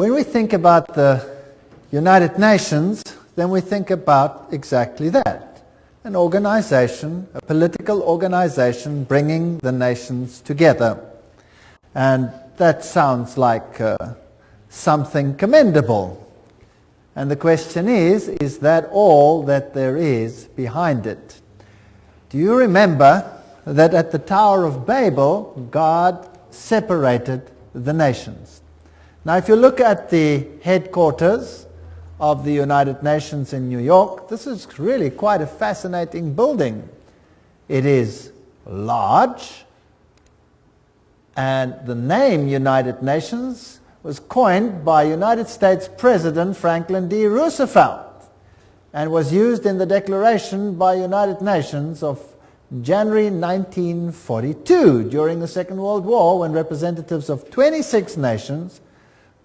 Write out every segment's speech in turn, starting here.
When we think about the United Nations, then we think about exactly that. An organization, a political organization bringing the nations together. And that sounds like something commendable. And the question is that all that there is behind it? Do you remember that at the Tower of Babel, God separated the nations? Now, if you look at the headquarters of the United Nations in New York, this is really quite a fascinating building. It is large, and the name United Nations was coined by United States President Franklin D. Roosevelt and was used in the Declaration by United Nations of January 1942 during the Second World War, when representatives of 26 nations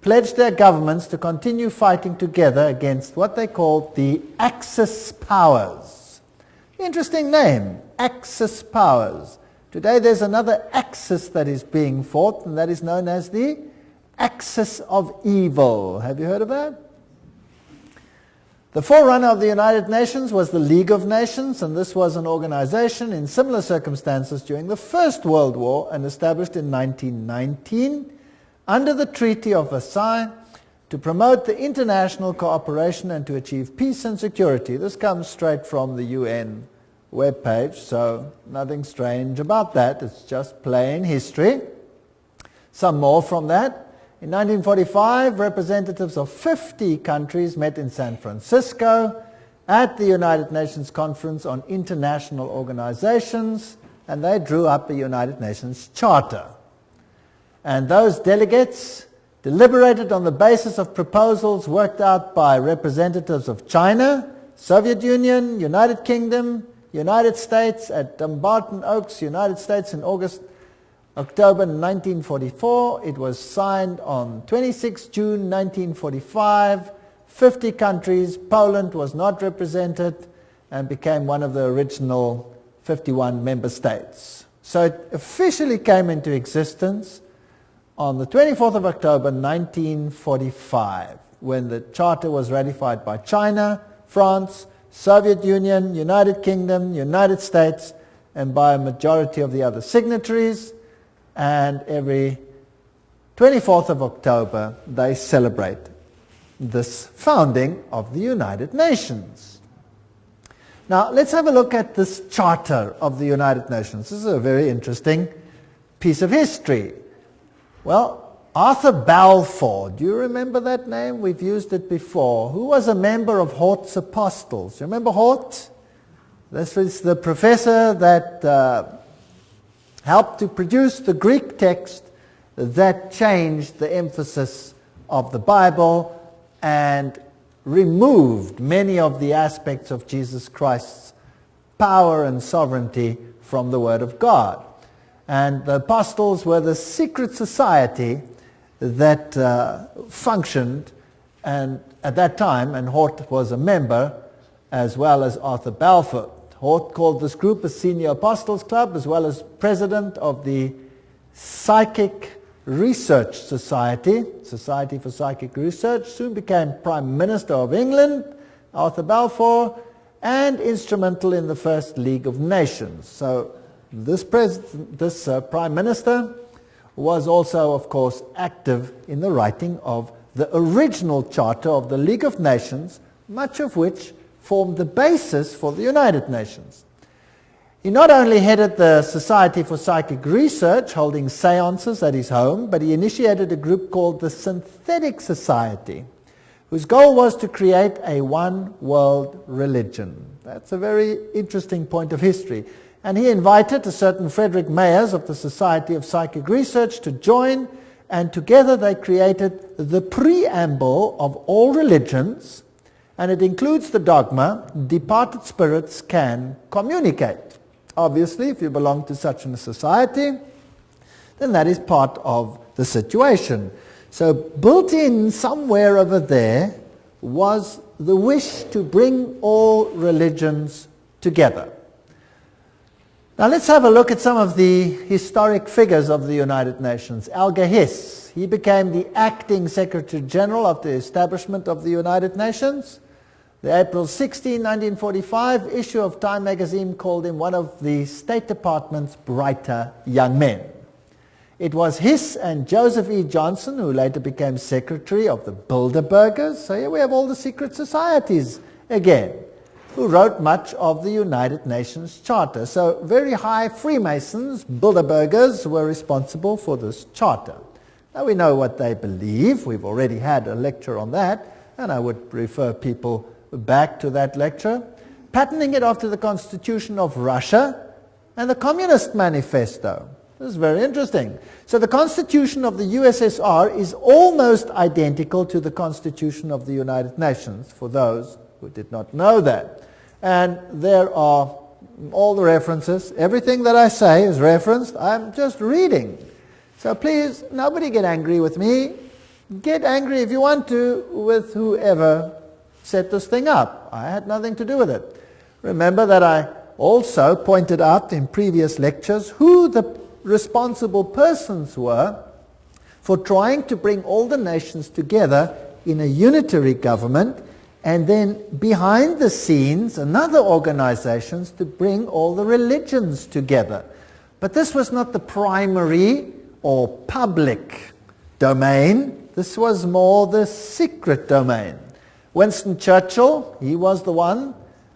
pledged their governments to continue fighting together against what they called the Axis powers. Interesting name, Axis powers. Today there's another axis that is being fought, and that is known as the Axis of Evil. Have you heard of that? The forerunner of the United Nations was the League of Nations, and this was an organization in similar circumstances during the First World War and established in 1919 under the Treaty of Versailles to promote the international cooperation and to achieve peace and security. This comes straight from the UN webpage, so nothing strange about that. It's just plain history. Some more from that. In 1945, representatives of 50 countries met in San Francisco at the United Nations Conference on International Organizations, and they drew up a United Nations Charter. And those delegates deliberated on the basis of proposals worked out by representatives of China, Soviet Union, United Kingdom, United States at Dumbarton Oaks, United States in October 1944. It was signed on 26 June 1945. 50 countries. Poland was not represented and became one of the original 51 member states. So it officially came into existence on the 24th of October 1945, when the Charter was ratified by China, France, Soviet Union, United Kingdom, United States, and by a majority of the other signatories. And every 24th of October, they celebrate this founding of the United Nations. Now, let's have a look at this Charter of the United Nations. This is a very interesting piece of history. Well, Arthur Balfour, do you remember that name? We've used it before. Who was a member of Hort's Apostles? You remember Hort? This was the professor that helped to produce the Greek text that changed the emphasis of the Bible and removed many of the aspects of Jesus Christ's power and sovereignty from the Word of God. And the apostles were the secret society that functioned and at that time, and Hort was a member as well as Arthur Balfour. Hort called this group a Senior Apostles Club, as well as president of the Psychic Research Society, Society for Psychic Research, soon became Prime Minister of England, Arthur Balfour, and instrumental in the First League of Nations. So this Prime Minister was also, of course, active in the writing of the original Charter of the League of Nations, much of which formed the basis for the United Nations. He not only headed the Society for Psychic Research, holding seances at his home, but he initiated a group called the Synthetic Society, whose goal was to create a one-world religion. That's a very interesting point of history. And he invited a certain Frederick Mayers of the Society of Psychic Research to join, and together they created the preamble of all religions, and it includes the dogma, departed spirits can communicate. Obviously, if you belong to such a society, then that is part of the situation. So built in somewhere over there was the wish to bring all religions together. Now let's have a look at some of the historic figures of the United Nations. Alger Hiss, he became the acting Secretary General of the establishment of the United Nations. The April 16, 1945 issue of Time magazine called him one of the State Department's brighter young men. It was Hiss and Joseph E. Johnson who later became Secretary of the Bilderbergers. So here we have all the secret societies again, who wrote much of the United Nations Charter. So very high Freemasons, Bilderbergers, were responsible for this charter. Now we know what they believe. We've already had a lecture on that, and I would refer people back to that lecture. Patterning it after the Constitution of Russia and the Communist Manifesto. This is very interesting. So the Constitution of the USSR is almost identical to the Constitution of the United Nations, for those who did not know that. And there are all the references. Everything that I say is referenced. I'm just reading. So please, nobody get angry with me. Get angry if you want to with whoever set this thing up. I had nothing to do with it. Remember that I also pointed out in previous lectures who the responsible persons were for trying to bring all the nations together in a unitary government, and then behind the scenes another organizations to bring all the religions together. But this was not the primary or public domain. This was more the secret domain. Winston Churchill, he was the one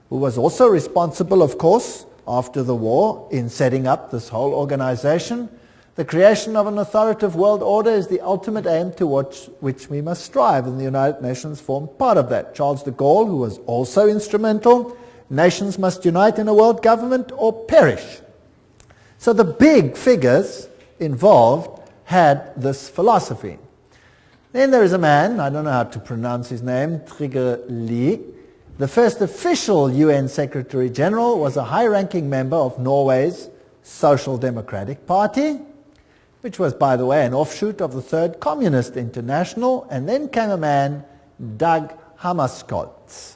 who was also responsible, of course, after the war in setting up this whole organization. The creation of an authoritative world order is the ultimate aim towards which we must strive, and the United Nations formed part of that. Charles de Gaulle, who was also instrumental, nations must unite in a world government or perish. So the big figures involved had this philosophy. Then there is a man, I don't know how to pronounce his name, Trygve Lie. The first official UN Secretary General was a high-ranking member of Norway's Social Democratic Party, which was, by the way, an offshoot of the Third Communist International. And then came a man, Dag Hammarskjöld.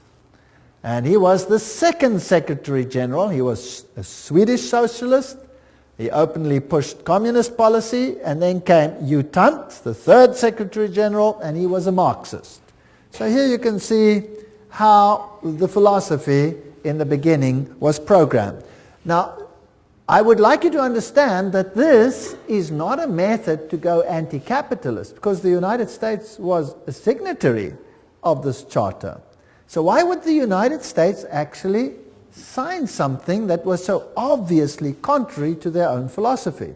And he was the second Secretary General. He was a Swedish socialist. He openly pushed communist policy. And then came U Thant, the third Secretary General, and he was a Marxist. So here you can see how the philosophy in the beginning was programmed. Now, I would like you to understand that this is not a method to go anti-capitalist, because the United States was a signatory of this charter. So why would the United States actually sign something that was so obviously contrary to their own philosophy?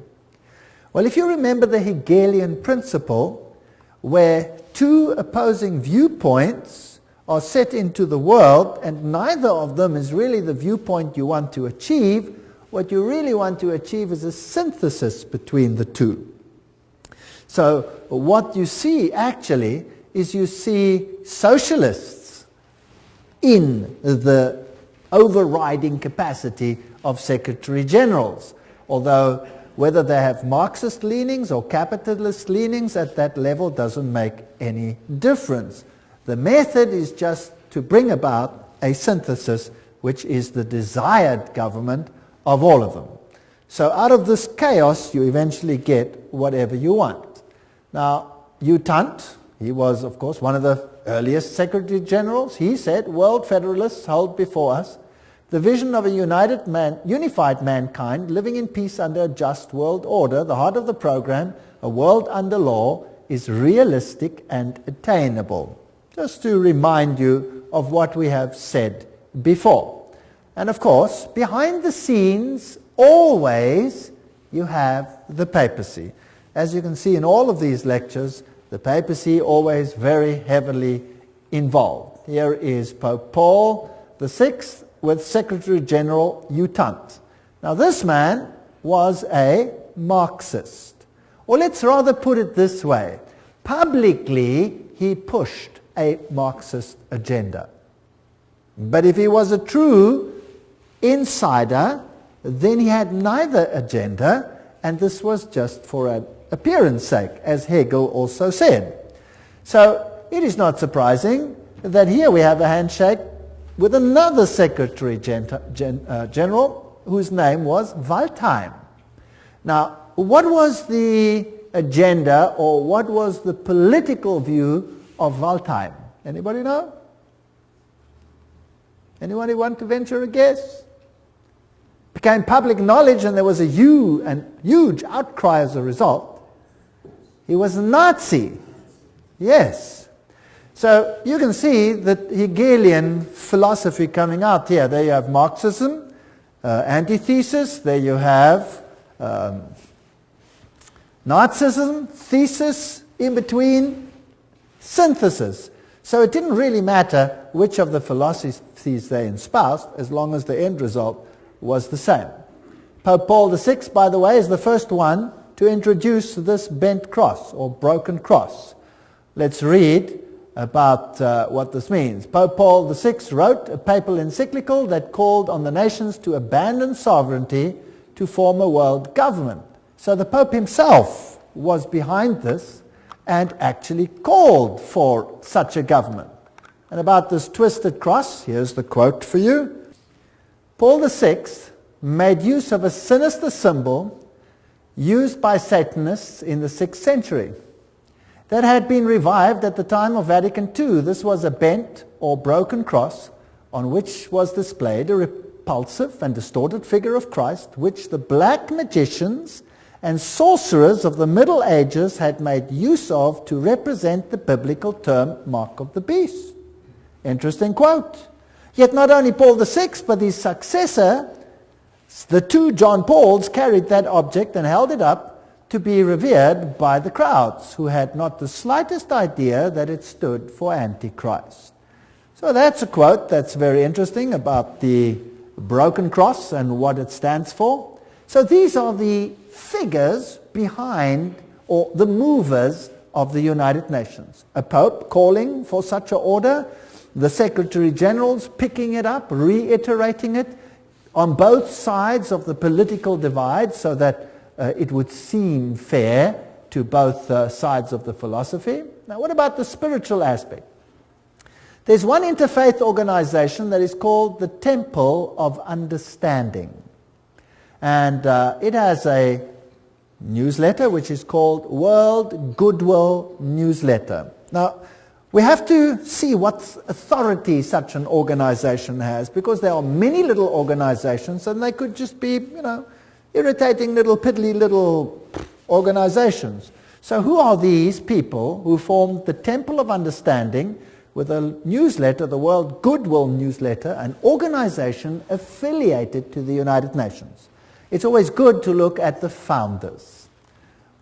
Well, if you remember the Hegelian principle, where two opposing viewpoints are set into the world, and neither of them is really the viewpoint you want to achieve. What you really want to achieve is a synthesis between the two. So what you see actually is you see socialists in the overriding capacity of Secretary Generals, although whether they have Marxist leanings or capitalist leanings at that level doesn't make any difference. The method is just to bring about a synthesis, which is the desired government of all of them. So out of this chaos, you eventually get whatever you want. Now, U Thant, he was, of course, one of the earliest Secretary Generals. He said, "World Federalists hold before us the vision of a unified mankind living in peace under a just world order. The heart of the program, a world under law, is realistic and attainable." Just to remind you of what we have said before. And of course, behind the scenes, always you have the papacy. As you can see in all of these lectures, the papacy always very heavily involved. Here is Pope Paul VI with Secretary General U Thant. Now this man was a Marxist. Or let's rather put it this way. Publicly, he pushed a Marxist agenda. But if he was a true insider, then he had neither agenda, and this was just for an appearance sake, as Hegel also said. So it is not surprising that here we have a handshake with another Secretary General, whose name was Waldheim. Now, what was the agenda, or what was the political view of Waldheim? Anybody know? Anybody want to venture a guess? Became public knowledge, and there was a huge outcry as a result. He was a Nazi. Yes. So you can see the Hegelian philosophy coming out here. There you have Marxism, antithesis. There you have Nazism, thesis, in between, synthesis. So it didn't really matter which of the philosophies they espoused, as long as the end result was the same. Pope Paul VI, by the way, is the first one to introduce this bent cross or broken cross. Let's read about what this means. Pope Paul VI wrote a papal encyclical that called on the nations to abandon sovereignty to form a world government. So the Pope himself was behind this and actually called for such a government. And about this twisted cross, here's the quote for you. Paul VI made use of a sinister symbol used by Satanists in the 6th century that had been revived at the time of Vatican II. This was a bent or broken cross on which was displayed a repulsive and distorted figure of Christ, which the black magicians and sorcerers of the Middle Ages had made use of to represent the biblical term mark of the beast. Interesting quote. Yet not only Paul VI, but his successor, the two John Pauls, carried that object and held it up to be revered by the crowds, who had not the slightest idea that it stood for Antichrist. So that's a quote that's very interesting about the broken cross and what it stands for. So these are the figures behind, or the movers of the United Nations. A pope calling for such an order, the Secretary Generals picking it up, reiterating it on both sides of the political divide so that it would seem fair to both sides of the philosophy. Now, what about the spiritual aspect? There's one interfaith organization that is called the Temple of Understanding. And it has a newsletter which is called World Goodwill Newsletter. Now, we have to see what authority such an organization has, because there are many little organizations and they could just be, irritating little piddly little organizations. So who are these people who formed the Temple of Understanding with a newsletter, the World Goodwill Newsletter, an organization affiliated to the United Nations? It's always good to look at the founders.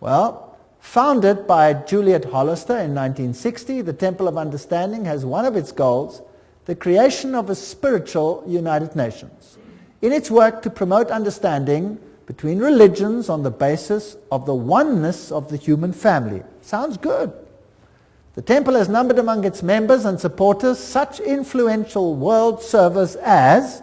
Well, founded by Juliet Hollister in 1960, the Temple of Understanding has one of its goals, the creation of a spiritual United Nations, in its work to promote understanding between religions on the basis of the oneness of the human family. Sounds good. The Temple has numbered among its members and supporters such influential world servers as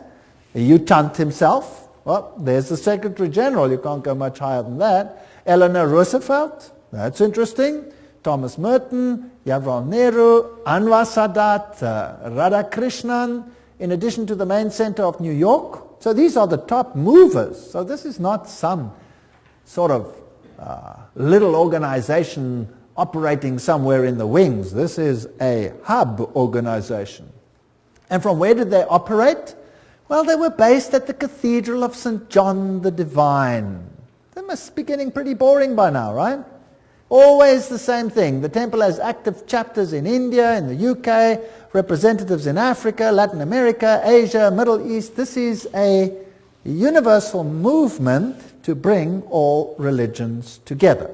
U Thant himself. Well, there's the Secretary General. You can't go much higher than that. Eleanor Roosevelt. That's interesting. Thomas Merton, Jawaharlal Nehru, Anwar Sadat, Radhakrishnan, in addition to the main center of New York. So these are the top movers. So this is not some sort of little organization operating somewhere in the wings. This is a hub organization. And from where did they operate? Well, they were based at the Cathedral of St. John the Divine. That must be getting pretty boring by now, right? Always the same thing. The temple has active chapters in India, in the UK, representatives in Africa, Latin America, Asia, Middle East. This is a universal movement to bring all religions together.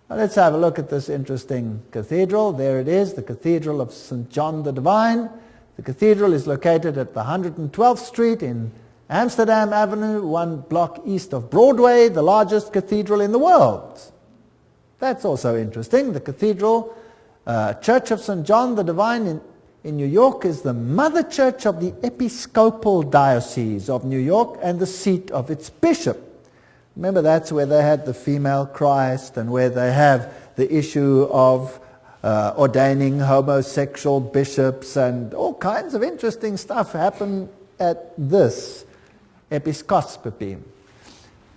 Now let's have a look at this interesting cathedral. There it is, the Cathedral of St. John the Divine. The cathedral is located at the 112th Street in Amsterdam Avenue, one block east of Broadway, the largest cathedral in the world. That's also interesting. The Cathedral Church of St. John the Divine in New York is the mother church of the Episcopal Diocese of New York and the seat of its bishop. Remember, that's where they had the female Christ and where they have the issue of ordaining homosexual bishops, and all kinds of interesting stuff happen at this episcopacy.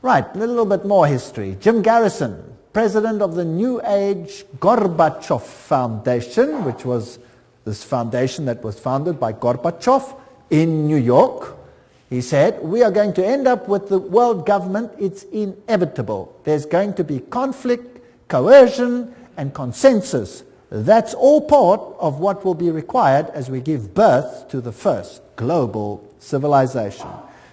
Right, a little bit more history. Jim Garrison, president of the New Age Gorbachev Foundation, which was this foundation that was founded by Gorbachev in New York. He said, we are going to end up with the world government. It's inevitable. There's going to be conflict, coercion, and consensus. That's all part of what will be required as we give birth to the first global civilization.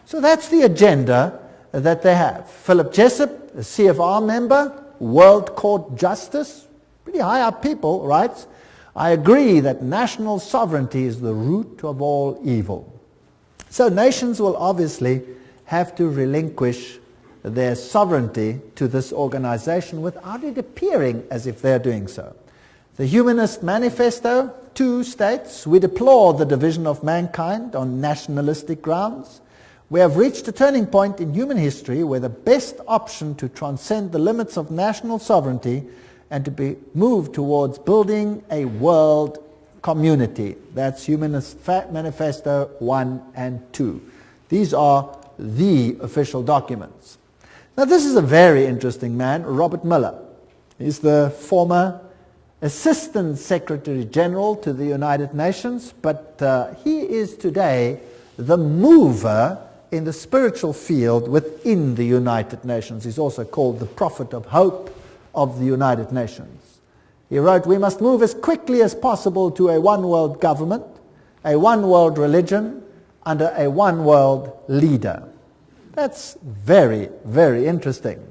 So that's the agenda that they have. Philip Jessup, a CFR member, World Court Justice, pretty high up people, writes, I agree that national sovereignty is the root of all evil. So nations will obviously have to relinquish their sovereignty to this organization without it appearing as if they're doing so. The Humanist Manifesto, 2 states, we deplore the division of mankind on nationalistic grounds. We have reached a turning point in human history where the best option to transcend the limits of national sovereignty and to be moved towards building a world community. That's Humanist Manifesto 1 and 2. These are the official documents. Now this is a very interesting man, Robert Miller. He's the former Assistant Secretary General to the United Nations, but he is today the mover in the spiritual field within the United Nations. He's also called the Prophet of Hope of the United Nations. He wrote, we must move as quickly as possible to a one world government, a one world religion, under a one world leader. That's very, very interesting.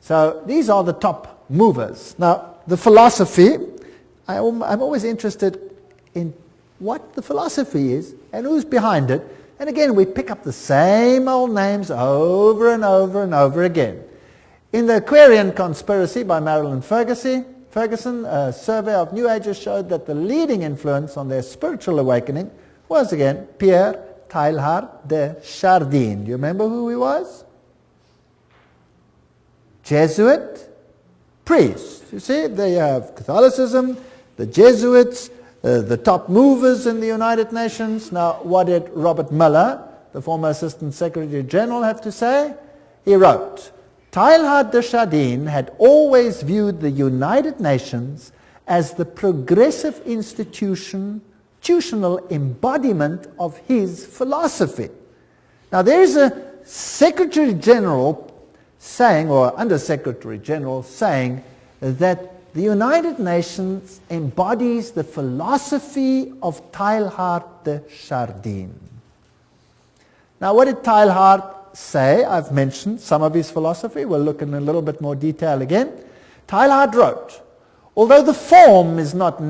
So these are the top movers. Now, the philosophy, I'm always interested in what the philosophy is and who's behind it. And again, we pick up the same old names over and over and over again. In the Aquarian Conspiracy by Marilyn Ferguson, a survey of New Agers showed that the leading influence on their spiritual awakening was, again, Pierre Teilhard de Chardin. Do you remember who he was? Jesuit priest. You see, they have Catholicism, the Jesuits, the top movers in the United Nations. Now, what did Robert Miller, the former Assistant Secretary General, have to say? He wrote, Teilhard de Chardin had always viewed the United Nations as the progressive institutional embodiment of his philosophy. Now, there is a Secretary General saying, or Under Secretary General saying, that the United Nations embodies the philosophy of Teilhard de Chardin. Now, what did Teilhard say? I've mentioned some of his philosophy. We'll look in a little bit more detail again. Teilhard wrote, although the form is not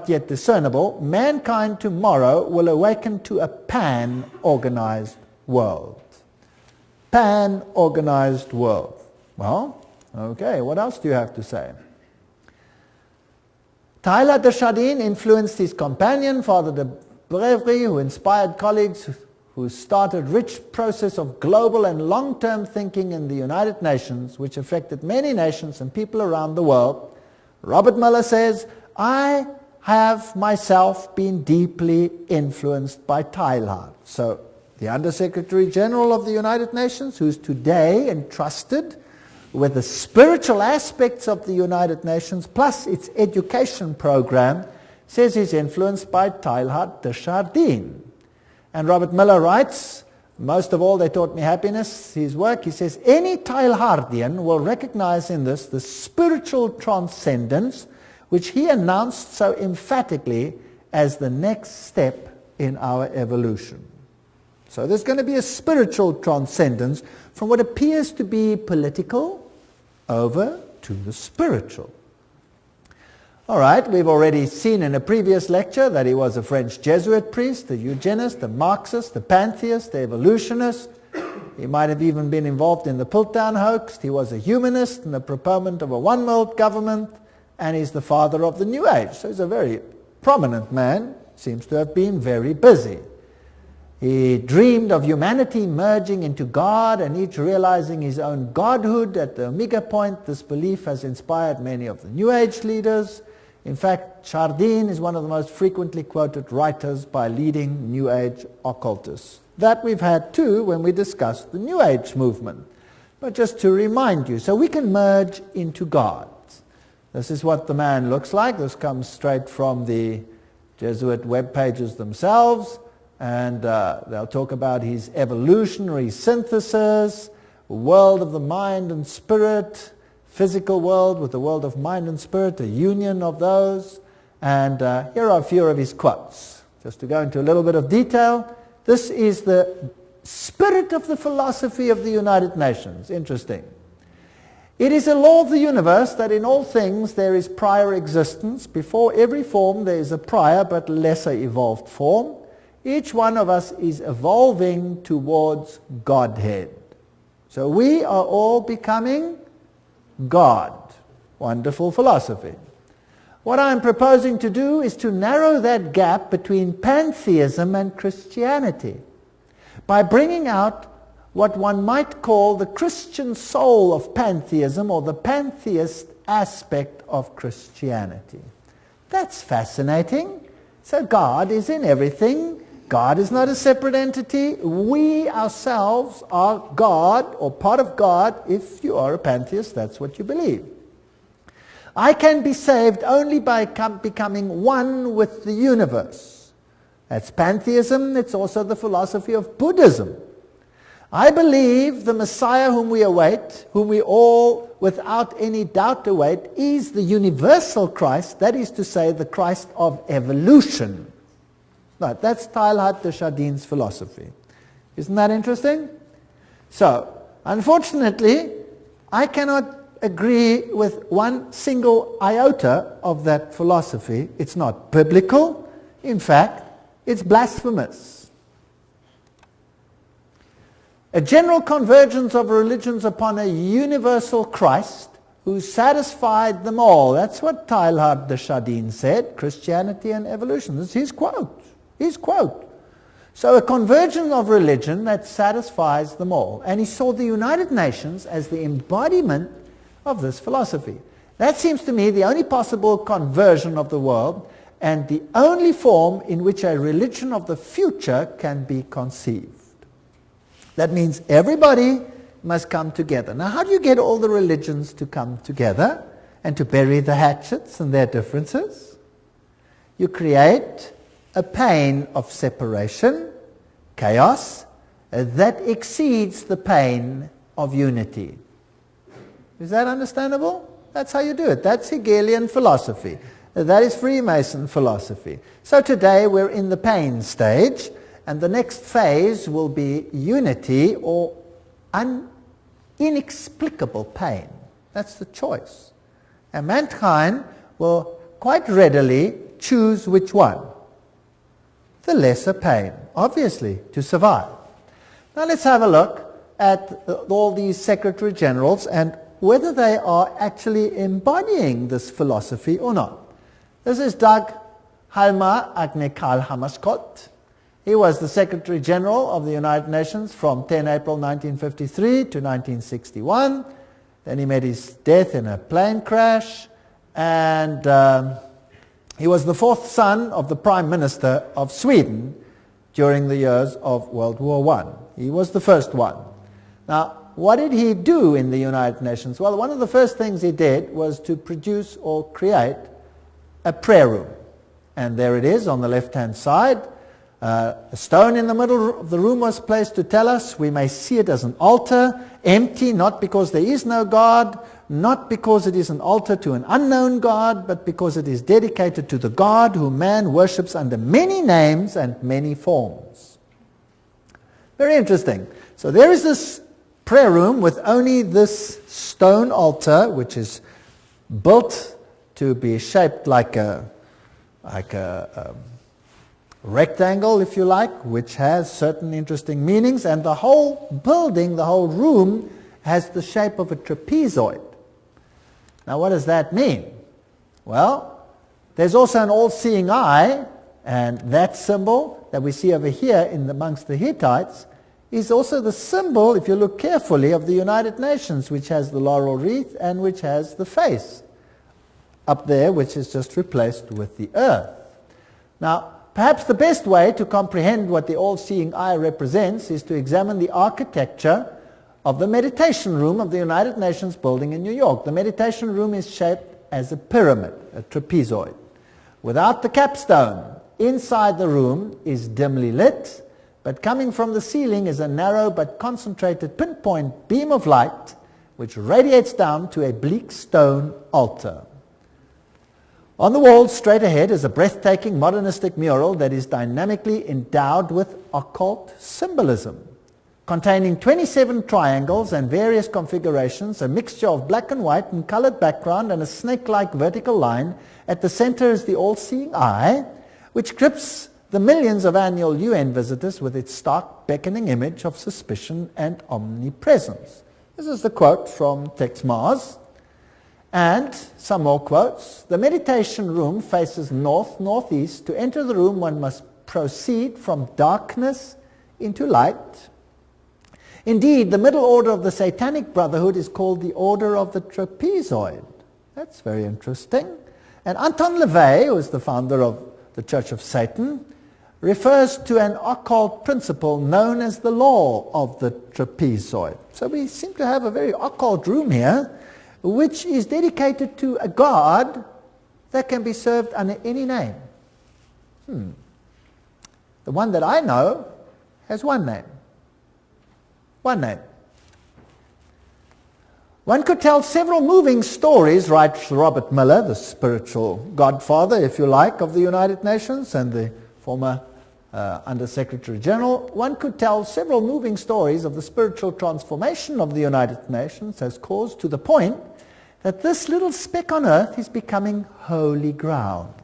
yet discernible, mankind tomorrow will awaken to a pan-organized world. Pan-organized world. Well, okay, what else do you have to say? Teilhard de Chardin influenced his companion, Father de Brevry, who inspired colleagues who started rich process of global and long-term thinking in the United Nations, which affected many nations and people around the world. Robert Miller says, I have myself been deeply influenced by Teilhard. So the Under-Secretary General of the United Nations, who's today entrusted with the spiritual aspects of the United Nations, plus its education program, says he's influenced by Teilhard de Chardin. And Robert Miller writes, most of all they taught me happiness, his work, he says, any Teilhardian will recognize in this the spiritual transcendence which he announced so emphatically as the next step in our evolution. So there's going to be a spiritual transcendence from what appears to be political over to the spiritual. All right, we've already seen in a previous lecture that he was a French Jesuit priest, a eugenist, a Marxist, a pantheist, a evolutionist. He might have even been involved in the Piltdown hoax. He was a humanist and a proponent of a one-world government, and he's the father of the New Age. So he's a very prominent man, seems to have been very busy. He dreamed of humanity merging into God and each realizing his own godhood at the Omega point. This belief has inspired many of the New Age leaders. In fact, Chardin is one of the most frequently quoted writers by leading New Age occultists. That we've had too when we discussed the New Age movement. But just to remind you, so we can merge into God. This is what the man looks like. This comes straight from the Jesuit web pages themselves, and they'll talk about his evolutionary synthesis, world of the mind and spirit, physical world with the world of mind and spirit, a union of those. And here are a few of his quotes. Just to go into a little bit of detail, this is the spirit of the philosophy of the United Nations. Interesting. It is a law of the universe that in all things there is prior existence. Before every form there is a prior but lesser evolved form. Each one of us is evolving towards Godhead. So we are all becoming God. Wonderful philosophy. What I'm proposing to do is to narrow that gap between pantheism and Christianity by bringing out what one might call the Christian soul of pantheism, or the pantheist aspect of Christianity. That's fascinating. So God is in everything. God is not a separate entity. We ourselves are God, or part of God. If you are a pantheist, that's what you believe. I can be saved only by becoming one with the universe. That's pantheism. It's also the philosophy of Buddhism. I believe the Messiah whom we await, whom we all without any doubt await, is the universal Christ, that is to say, the Christ of evolution. Right, that's Teilhard de Chardin's philosophy. Isn't that interesting? So, unfortunately, I cannot agree with one single iota of that philosophy. It's not biblical. In fact, it's blasphemous. A general convergence of religions upon a universal Christ who satisfied them all. That's what Teilhard de Chardin said, Christianity and evolution. This is his quote. His quote. So a convergence of religion that satisfies them all. And he saw the United Nations as the embodiment of this philosophy. That seems to me the only possible conversion of the world, and the only form in which a religion of the future can be conceived. That means everybody must come together. Now, how do you get all the religions to come together and to bury the hatchets and their differences? You create a pain of separation, chaos, that exceeds the pain of unity. Is that understandable? That's how you do it. That's Hegelian philosophy. That is Freemason philosophy. So today we're in the pain stage, and the next phase will be unity or inexplicable pain. That's the choice. And mankind will quite readily choose which one? The lesser pain, obviously, to survive. Now let's have a look at all these Secretary Generals and whether they are actually embodying this philosophy or not. This is Dag Hjalmar Agne Hammarskjöld. He was the Secretary General of the United Nations from 10 April 1953 to 1961. Then he met his death in a plane crash, and he was the fourth son of the Prime Minister of Sweden during the years of World War I. He was the first one. Now, what did he do in the United Nations? Well, one of the first things he did was to produce or create a prayer room. And there it is on the left-hand side. A stone in the middle of the room was placed to tell us we may see it as an altar, empty, not because there is no God, not because it is an altar to an unknown God, but because it is dedicated to the God whom man worships under many names and many forms. Very interesting. So there is this prayer room with only this stone altar, which is built to be shaped like a rectangle, if you like, which has certain interesting meanings, and the whole building, the whole room, has the shape of a trapezoid. Now, what does that mean? Well, there's also an all-seeing eye, and that symbol that we see over here amongst the Hittites is also the symbol, if you look carefully, of the United Nations, which has the laurel wreath and which has the face up there, which is just replaced with the earth. Now, perhaps the best way to comprehend what the all-seeing eye represents is to examine the architecture of the meditation room of the United Nations building in New York. The meditation room is shaped as a pyramid, a trapezoid. Without the capstone, inside the room is dimly lit, but coming from the ceiling is a narrow but concentrated pinpoint beam of light which radiates down to a bleak stone altar. On the wall straight ahead is a breathtaking modernistic mural that is dynamically endowed with occult symbolism. Containing 27 triangles and various configurations, a mixture of black and white and colored background and a snake-like vertical line. At the center is the all-seeing eye, which grips the millions of annual UN visitors with its stark beckoning image of suspicion and omnipresence. This is the quote from Tex Mars. And some more quotes. The meditation room faces north-northeast. To enter the room, one must proceed from darkness into light. Indeed, the middle order of the Satanic Brotherhood is called the Order of the Trapezoid. That's very interesting. And Anton LaVey, who is the founder of the Church of Satan, refers to an occult principle known as the law of the trapezoid. So we seem to have a very occult room here, which is dedicated to a god that can be served under any name. The one that I know has one name. One name. One could tell several moving stories, writes Robert Miller, the spiritual godfather, if you like, of the United Nations and the former Under-Secretary General. One could tell several moving stories of the spiritual transformation of the United Nations as caused to the point that this little speck on earth is becoming holy ground.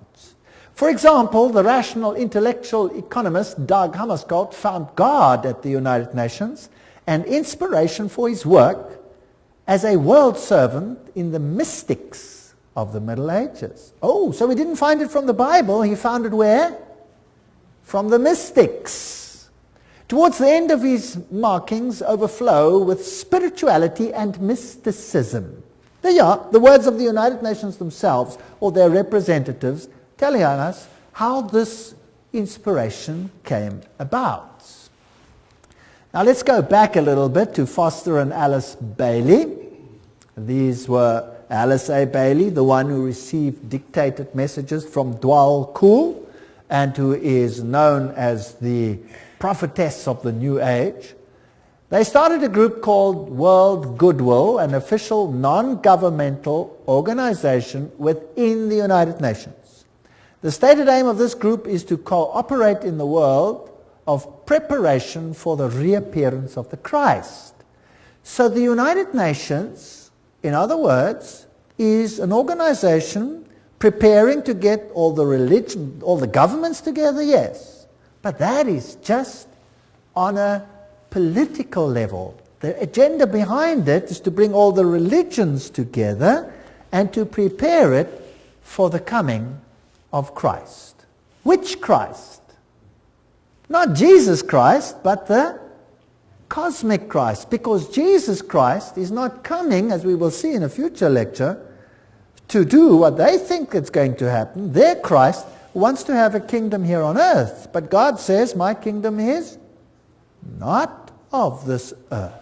For example, the rational intellectual economist Dag Hammarskjöld found God at the United Nations and inspiration for his work as a world servant in the mystics of the Middle Ages. Oh, so he didn't find it from the Bible, he found it where? From the mystics. Towards the end of his markings overflow with spirituality and mysticism. There you are, the words of the United Nations themselves, or their representatives, telling us how this inspiration came about. Now let's go back a little bit to Foster and Alice Bailey. These were Alice A. Bailey, the one who received dictated messages from Dwal Kul and who is known as the prophetess of the New Age. They started a group called World Goodwill, an official non-governmental organization within the United Nations. The stated aim of this group is to cooperate in the world of preparation for the reappearance of the Christ. So the United Nations, in other words, is an organization preparing to get all the governments together, yes. But that is just on a political level. The agenda behind it is to bring all the religions together and to prepare it for the coming of Christ. Which Christ? Not Jesus Christ, but the cosmic Christ. Because Jesus Christ is not coming, as we will see in a future lecture, to do what they think is going to happen. Their Christ wants to have a kingdom here on earth. But God says, my kingdom is not of this earth.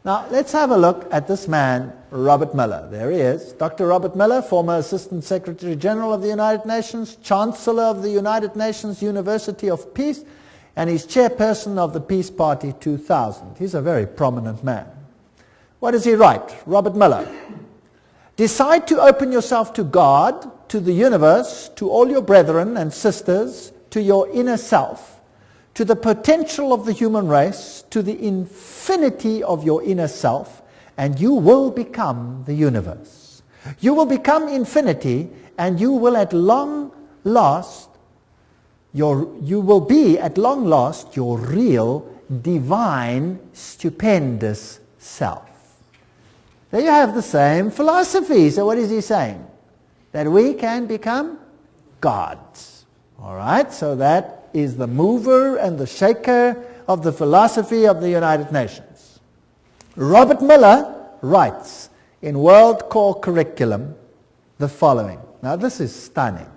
Now, let's have a look at this man, Robert Miller. There he is. Dr. Robert Miller, former Assistant Secretary General of the United Nations, Chancellor of the United Nations University of Peace, and he's chairperson of the Peace Party 2000. He's a very prominent man. What does he write? Robert Miller. Decide to open yourself to God, to the universe, to all your brethren and sisters, to your inner self, to the potential of the human race, to the infinity of your inner self, and you will become the universe. You will become infinity, and you will at long last, you will be at long last your real, divine, stupendous self. There you have the same philosophy. So what is he saying? That we can become gods. All right, so that is the mover and the shaker of the philosophy of the United Nations. Robert Miller writes in World Core Curriculum the following. Now this is stunning.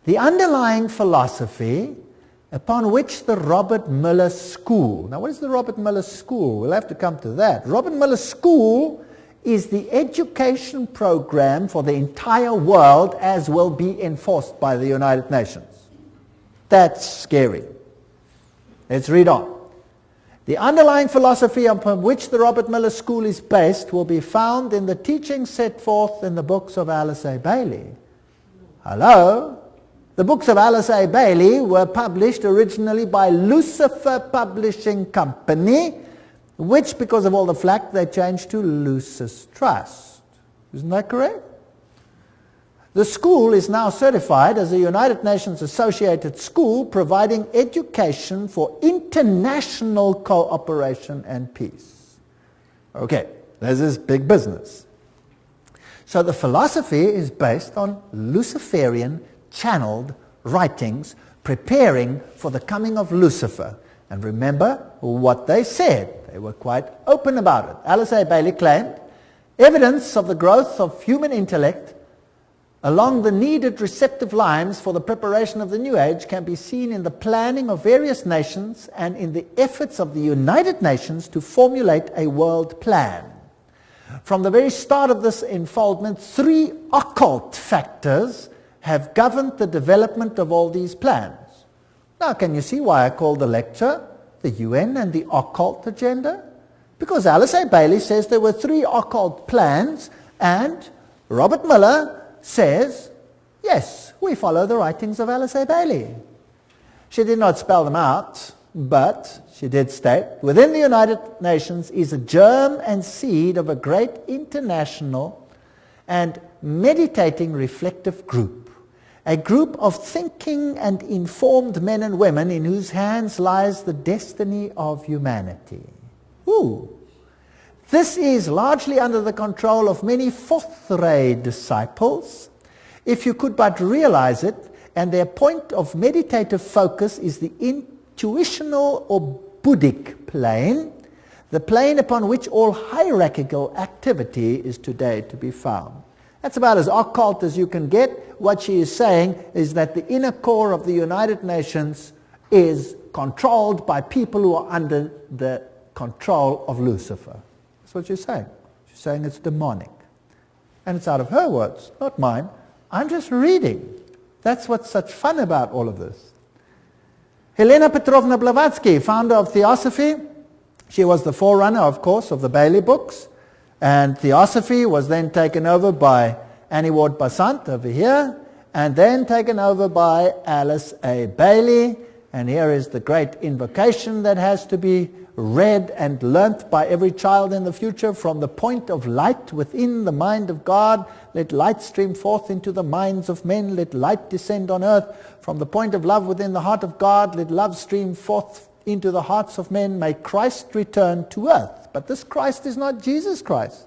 The underlying philosophy upon which the Robert Muller School, now what is the Robert Muller School? We'll have to come to that. Robert Muller School is the education program for the entire world as will be enforced by the United Nations. That's scary. Let's read on. The underlying philosophy upon which the Robert Muller School is based will be found in the teachings set forth in the books of Alice A. Bailey. Hello? The books of Alice A. Bailey were published originally by Lucifer Publishing Company, which, because of all the flack, they changed to Lucis Trust. Isn't that correct? The school is now certified as a United Nations associated school providing education for international cooperation and peace. Okay, this is big business. So the philosophy is based on Luciferian channeled writings preparing for the coming of Lucifer. And remember what they said. They were quite open about it. Alice A. Bailey claimed evidence of the growth of human intellect along the needed receptive lines for the preparation of the new age can be seen in the planning of various nations and in the efforts of the United Nations to formulate a world plan. From the very start of this unfoldment, 3 occult factors have governed the development of all these plans. Now, can you see why I called the lecture the UN and the occult agenda? Because Alice A. Bailey says there were 3 occult plans, and Robert Muller says, yes, we follow the writings of Alice A. Bailey. She did not spell them out, but she did state, within the United Nations is a germ and seed of a great international and meditating reflective group, a group of thinking and informed men and women in whose hands lies the destiny of humanity. Ooh. This is largely under the control of many fourth-ray disciples, if you could but realize it, and their point of meditative focus is the intuitional or Buddhic plane, the plane upon which all hierarchical activity is today to be found. That's about as occult as you can get. What she is saying is that the inner core of the United Nations is controlled by people who are under the control of Lucifer. That's what she's saying. She's saying it's demonic. And it's out of her words, not mine. I'm just reading. That's what's such fun about all of this. Helena Petrovna Blavatsky, founder of Theosophy. She was the forerunner, of course, of the Bailey books. And Theosophy was then taken over by Annie Ward Basant over here, and then taken over by Alice A. Bailey. And here is the great invocation that has to be read and learnt by every child in the future. From the point of light within the mind of God, let light stream forth into the minds of men. Let light descend on earth. From the point of love within the heart of God, let love stream forth into the hearts of men. May Christ return to earth. But this Christ is not Jesus Christ.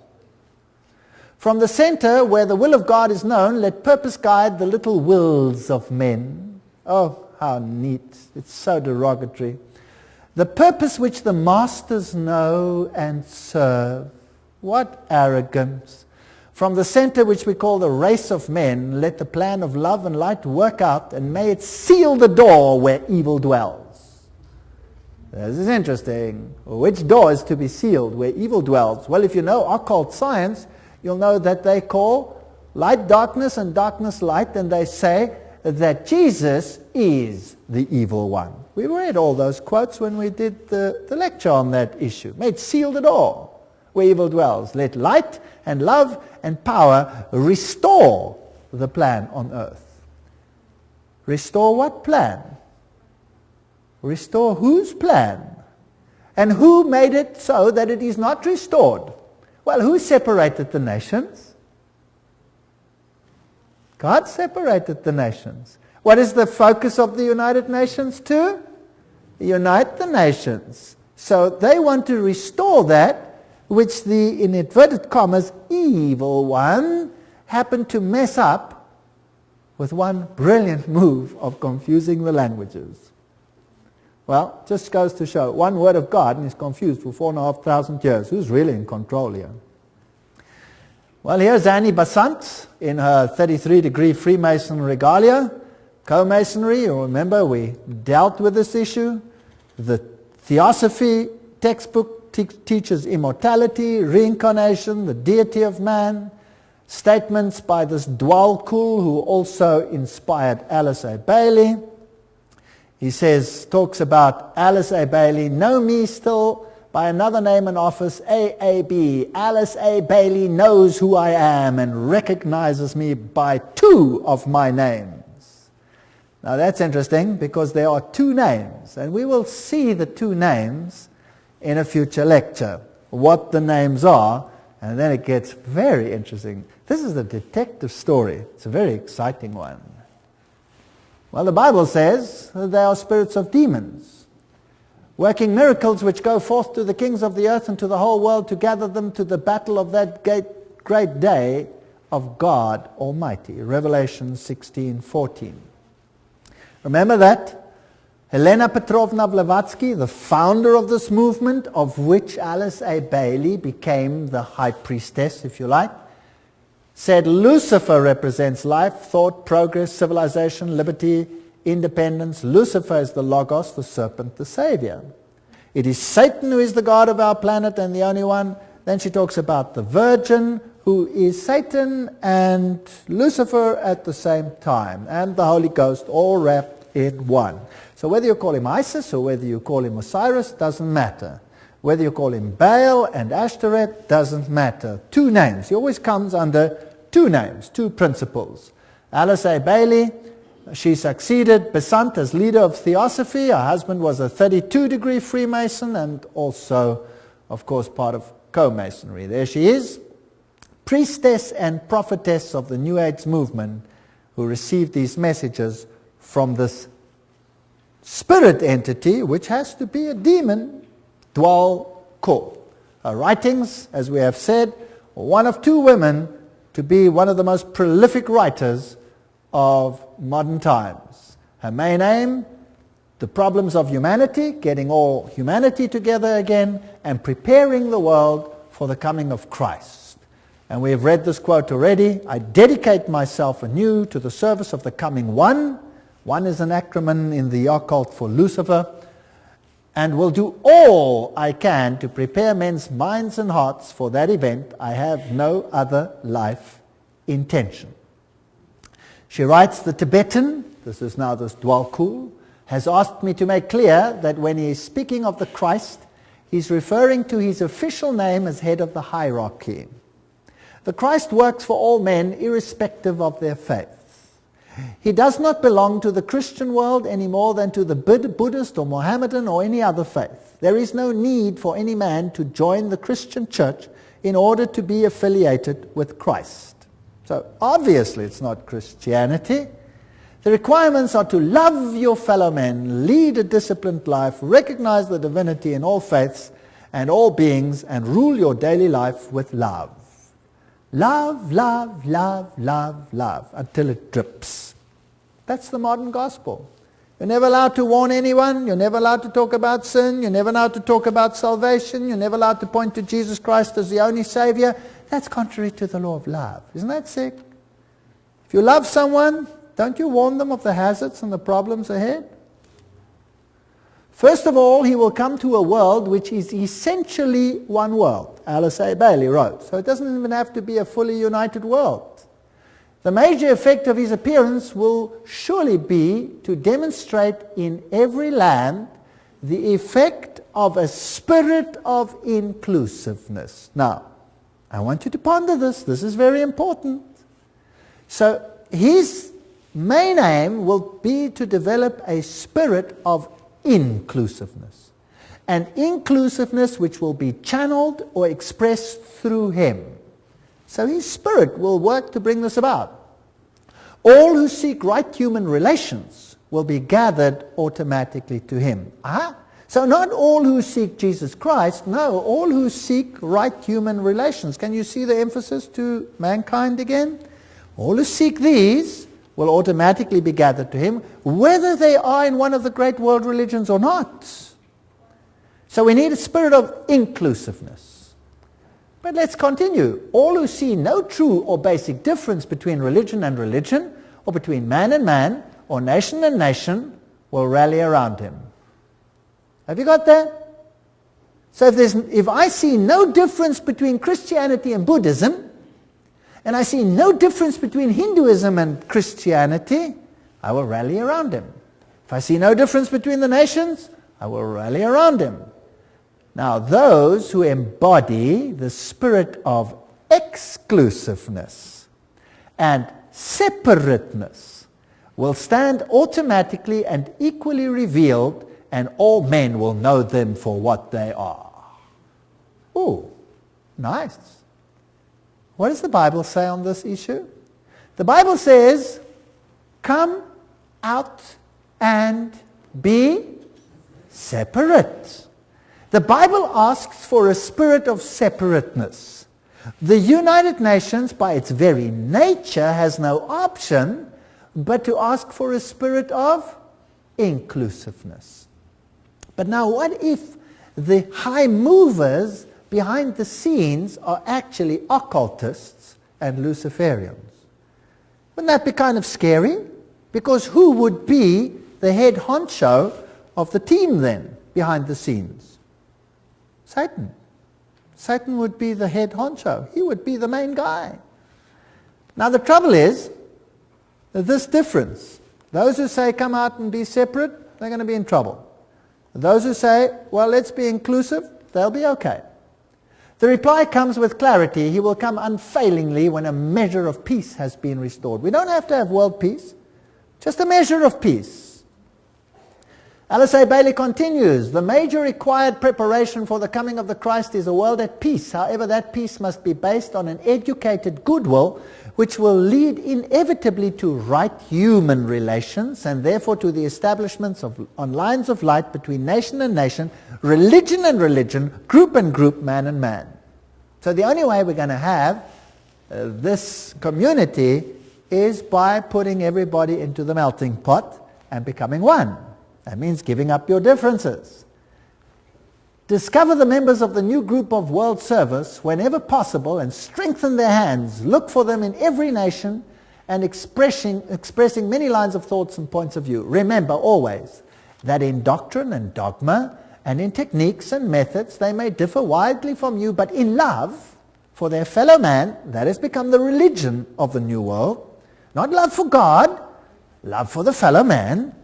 From the center where the will of God is known, let purpose guide the little wills of men. Oh, how neat. It's so derogatory. The purpose which the masters know and serve. What arrogance. From the center which we call the race of men, let the plan of love and light work out, and may it seal the door where evil dwells. This is interesting. Which door is to be sealed where evil dwells? Well, if you know occult science, you'll know that they call light darkness and darkness light, and they say that Jesus is the evil one. We read all those quotes when we did the lecture on that issue. May it seal the door where evil dwells. Let light and love and power restore the plan on earth. Restore what plan? Restore whose plan? And who made it so that it is not restored? Well, who separated the nations? God separated the nations. What is the focus of the United Nations to? Unite the nations. So they want to restore that which the, in inverted commas, evil one happened to mess up with one brilliant move of confusing the languages. Well, just goes to show, one word of God and is confused for 4,500 years. Who's really in control here? Well, here's Annie Besant in her 33-degree Freemason regalia, Co-Masonry, you remember we dealt with this issue. The Theosophy textbook teaches immortality, reincarnation, the deity of man. Statements by this Dwalkul, who also inspired Alice A. Bailey. He talks about Alice A. Bailey, know me still by another name and office, AAB. Alice A. Bailey knows who I am and recognizes me by 2 of my names. Now that's interesting because there are 2 names, and we will see the 2 names in a future lecture, what the names are, and then it gets very interesting. This is a detective story. It's a very exciting one. Well, the Bible says that they are spirits of demons, working miracles which go forth to the kings of the earth and to the whole world to gather them to the battle of that great day of God Almighty. Revelation 16:14. Remember that? Helena Petrovna Blavatsky, the founder of this movement, of which Alice A. Bailey became the high priestess, if you like, said Lucifer represents life, thought, progress, civilization, liberty, independence. Lucifer is the Logos, the serpent, the Savior. It is Satan who is the God of our planet and the only one. Then she talks about the Virgin, who is Satan and Lucifer at the same time, and the Holy Ghost, all wrapped in one. So whether you call him Isis or whether you call him Osiris, doesn't matter. Whether you call him Baal and Ashtoreth, doesn't matter. 2 names. He always comes under 2 names, 2 principles. Alice A. Bailey, she succeeded Besant as leader of Theosophy. Her husband was a 32-degree Freemason and also, of course, part of Co-Masonry. There she is, priestess and prophetess of the New Age movement, who received these messages from this spirit entity, which has to be a demon, Dwalkul. Her writings, as we have said, were one of 2 women to be one of the most prolific writers of modern times. Her main aim, the problems of humanity, getting all humanity together again, and preparing the world for the coming of Christ. And we have read this quote already, I dedicate myself anew to the service of the coming One. One is an acronym in the occult for Lucifer, and will do all I can to prepare men's minds and hearts for that event. I have no other life intention. She writes, the Tibetan, this is now this Dwalkul, has asked me to make clear that when he is speaking of the Christ, he's referring to his official name as head of the hierarchy. The Christ works for all men irrespective of their faith. He does not belong to the Christian world any more than to the Buddhist or Mohammedan or any other faith. There is no need for any man to join the Christian church in order to be affiliated with Christ. So obviously it's not Christianity. The requirements are to love your fellow men, lead a disciplined life, recognize the divinity in all faiths and all beings, and rule your daily life with love. Love, love, love, love, love, until it drips. That's the modern gospel. You're never allowed to warn anyone. You're never allowed to talk about sin. You're never allowed to talk about salvation. You're never allowed to point to Jesus Christ as the only Savior. That's contrary to the law of love. Isn't that sick? If you love someone, don't you warn them of the hazards and the problems ahead? First of all, he will come to a world which is essentially one world, Alice A. Bailey wrote. So it doesn't even have to be a fully united world. The major effect of his appearance will surely be to demonstrate in every land the effect of a spirit of inclusiveness. Now, I want you to ponder this. This is very important. So his main aim will be to develop a spirit of inclusiveness. And inclusiveness which will be channeled or expressed through him. So his spirit will work to bring this about. All who seek right human relations will be gathered automatically to him. So not all who seek Jesus Christ, no, all who seek right human relations. Can you see the emphasis to mankind again? All who seek these will automatically be gathered to him, whether they are in one of the great world religions or not. So we need a spirit of inclusiveness. But let's continue. All who see no true or basic difference between religion and religion, or between man and man, or nation and nation will rally around him. Have you got that? So if I see no difference between Christianity and Buddhism, and I see no difference between Hinduism and Christianity, I will rally around him. If I see no difference between the nations, I will rally around him. Now, those who embody the spirit of exclusiveness and separateness will stand automatically and equally revealed, and all men will know them for what they are. Oh, nice. What does the Bible say on this issue? The Bible says, come out and be separate. The Bible asks for a spirit of separateness. The United Nations, by its very nature, has no option but to ask for a spirit of inclusiveness. But now, what if the high movers behind the scenes are actually occultists and Luciferians? Wouldn't that be kind of scary? Because who would be the head honcho of the team then, behind the scenes? Satan. Satan would be the head honcho. He would be the main guy. Now the trouble is, this difference. Those who say come out and be separate, they're going to be in trouble. Those who say, well, let's be inclusive, they'll be okay. The reply comes with clarity. He will come unfailingly when a measure of peace has been restored. We don't have to have world peace, just a measure of peace. Alice A. Bailey continues, the major required preparation for the coming of the Christ is a world at peace. However, that peace must be based on an educated goodwill, which will lead inevitably to right human relations, and therefore to the establishments on lines of light between nation and nation, religion and religion, group and group, man and man. So the only way we're going to have this community is by putting everybody into the melting pot and becoming one. That means giving up your differences. Discover the members of the new group of world service whenever possible and strengthen their hands. Look for them in every nation and expressing many lines of thoughts and points of view. Remember always that in doctrine and dogma and in techniques and methods they may differ widely from you, but in love for their fellow man, that has become the religion of the new world. Not love for God, love for the fellow man.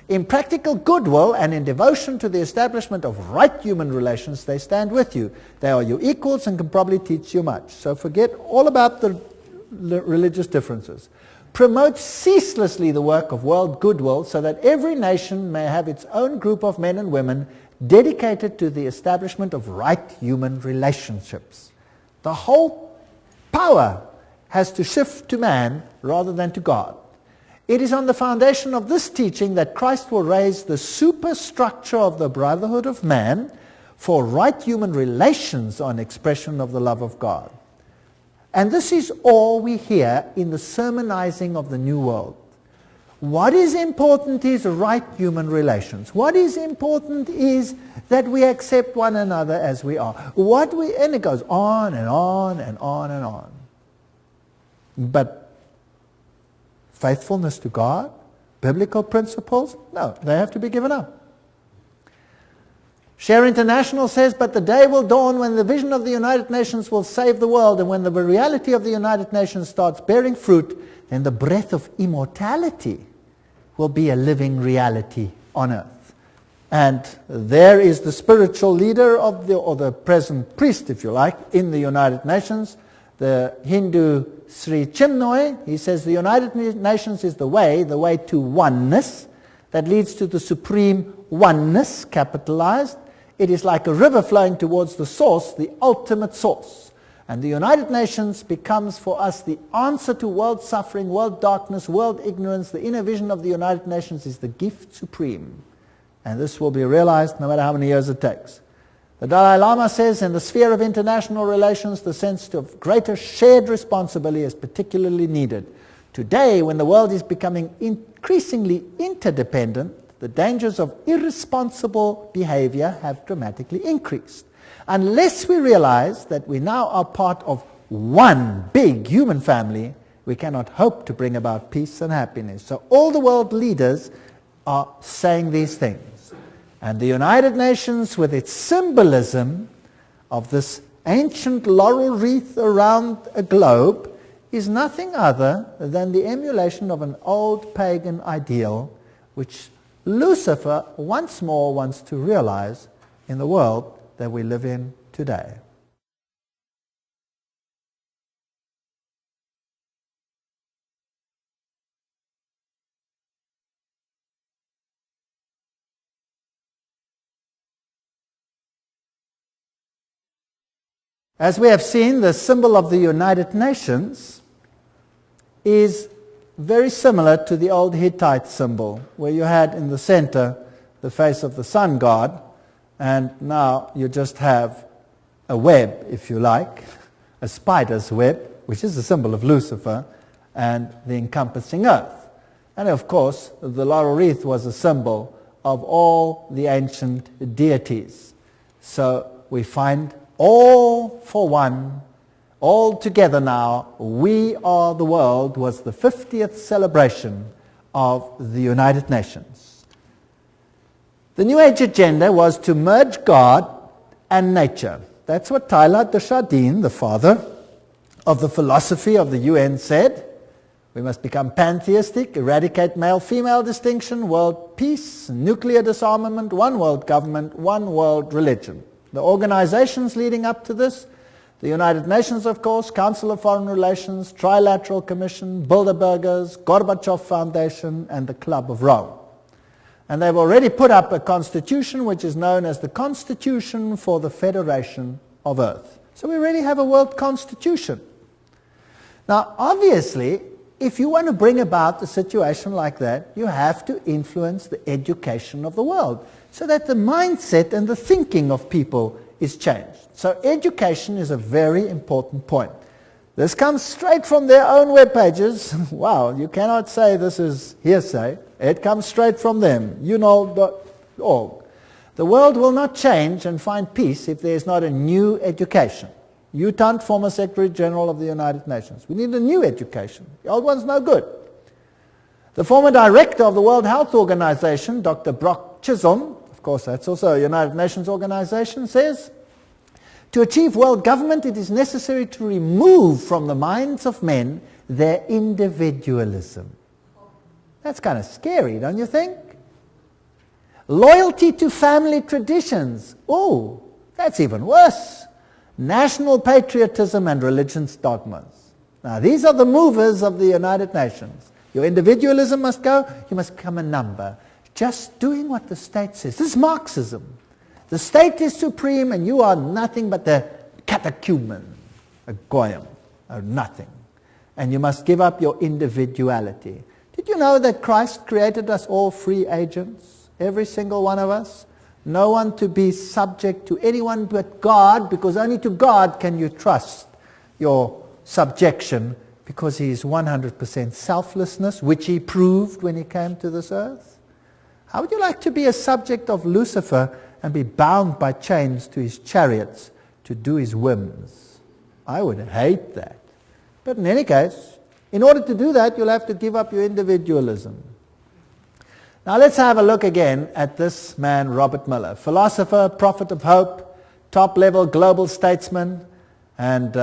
In practical goodwill and in devotion to the establishment of right human relations, they stand with you. They are your equals and can probably teach you much. So forget all about the religious differences. Promote ceaselessly the work of world goodwill so that every nation may have its own group of men and women dedicated to the establishment of right human relationships. The whole power has to shift to man rather than to God. It is on the foundation of this teaching that Christ will raise the superstructure of the brotherhood of man for right human relations on expression of the love of God. And this is all we hear in the sermonizing of the New World. What is important is right human relations. What is important is that we accept one another as we are. And it goes on and on and on and on. But faithfulness to God, biblical principles, no, they have to be given up. Share International says, but the day will dawn when the vision of the United Nations will save the world, and when the reality of the United Nations starts bearing fruit, then the breath of immortality will be a living reality on earth. And there is the spiritual leader of or the present priest, if you like, in the United Nations, the Hindu Sri Chinmoy. He says the United Nations is the way to oneness that leads to the supreme oneness, capitalized. It is like a river flowing towards the source, the ultimate source. And the United Nations becomes for us the answer to world suffering, world darkness, world ignorance. The inner vision of the United Nations is the gift supreme. And this will be realized no matter how many years it takes. The Dalai Lama says in the sphere of international relations, the sense of greater shared responsibility is particularly needed. Today, when the world is becoming increasingly interdependent, the dangers of irresponsible behavior have dramatically increased. Unless we realize that we now are part of one big human family, we cannot hope to bring about peace and happiness. So all the world leaders are saying these things. And the United Nations, with its symbolism of this ancient laurel wreath around a globe, is nothing other than the emulation of an old pagan ideal which Lucifer once more wants to realize in the world that we live in today. As we have seen, the symbol of the United Nations is very similar to the old Hittite symbol, where you had in the center the face of the sun god, and now you just have a web, if you like, a spider's web, which is the symbol of Lucifer, and the encompassing earth. And of course, the laurel wreath was a symbol of all the ancient deities. So we find all for one, all together now, we are the world, was the 50th celebration of the United Nations. The New Age agenda was to merge God and nature. That's what Teilhard de Chardin, the father of the philosophy of the UN, said. We must become pantheistic, eradicate male-female distinction, world peace, nuclear disarmament, one world government, one world religion. The organizations leading up to this, the United Nations, of course, Council of Foreign Relations, Trilateral Commission, Bilderbergers, Gorbachev Foundation, and the Club of Rome. And they've already put up a constitution which is known as the Constitution for the Federation of Earth. So we already have a world constitution. Now, obviously, if you want to bring about a situation like that, you have to influence the education of the world so that the mindset and the thinking of people is changed. So education is a very important point. This comes straight from their own web pages. Wow, you cannot say this is hearsay. It comes straight from them, uknow.org. The world will not change and find peace if there is not a new education. Utant, former Secretary General of the United Nations. We need a new education. The old one's no good. The former director of the World Health Organization, Dr. Brock Chisholm, of course that's also a United Nations organization, says, to achieve world government it is necessary to remove from the minds of men their individualism. That's kind of scary, don't you think? Loyalty to family traditions. Oh, that's even worse. National patriotism and religion's dogmas. Now these are the movers of the United Nations. Your individualism must go, you must become a number. Just doing what the state says. This is Marxism. The state is supreme and you are nothing but the catechumen, a goyim, or nothing. And you must give up your individuality. Did you know that Christ created us all free agents? Every single one of us? No one to be subject to anyone but God, because only to God can you trust your subjection, because he is 100% selflessness, which he proved when he came to this earth. How would you like to be a subject of Lucifer and be bound by chains to his chariots to do his whims? I would hate that. But in any case, in order to do that, you'll have to give up your individualism. Now let's have a look again at this man, Robert Miller, philosopher, prophet of hope, top-level global statesman, and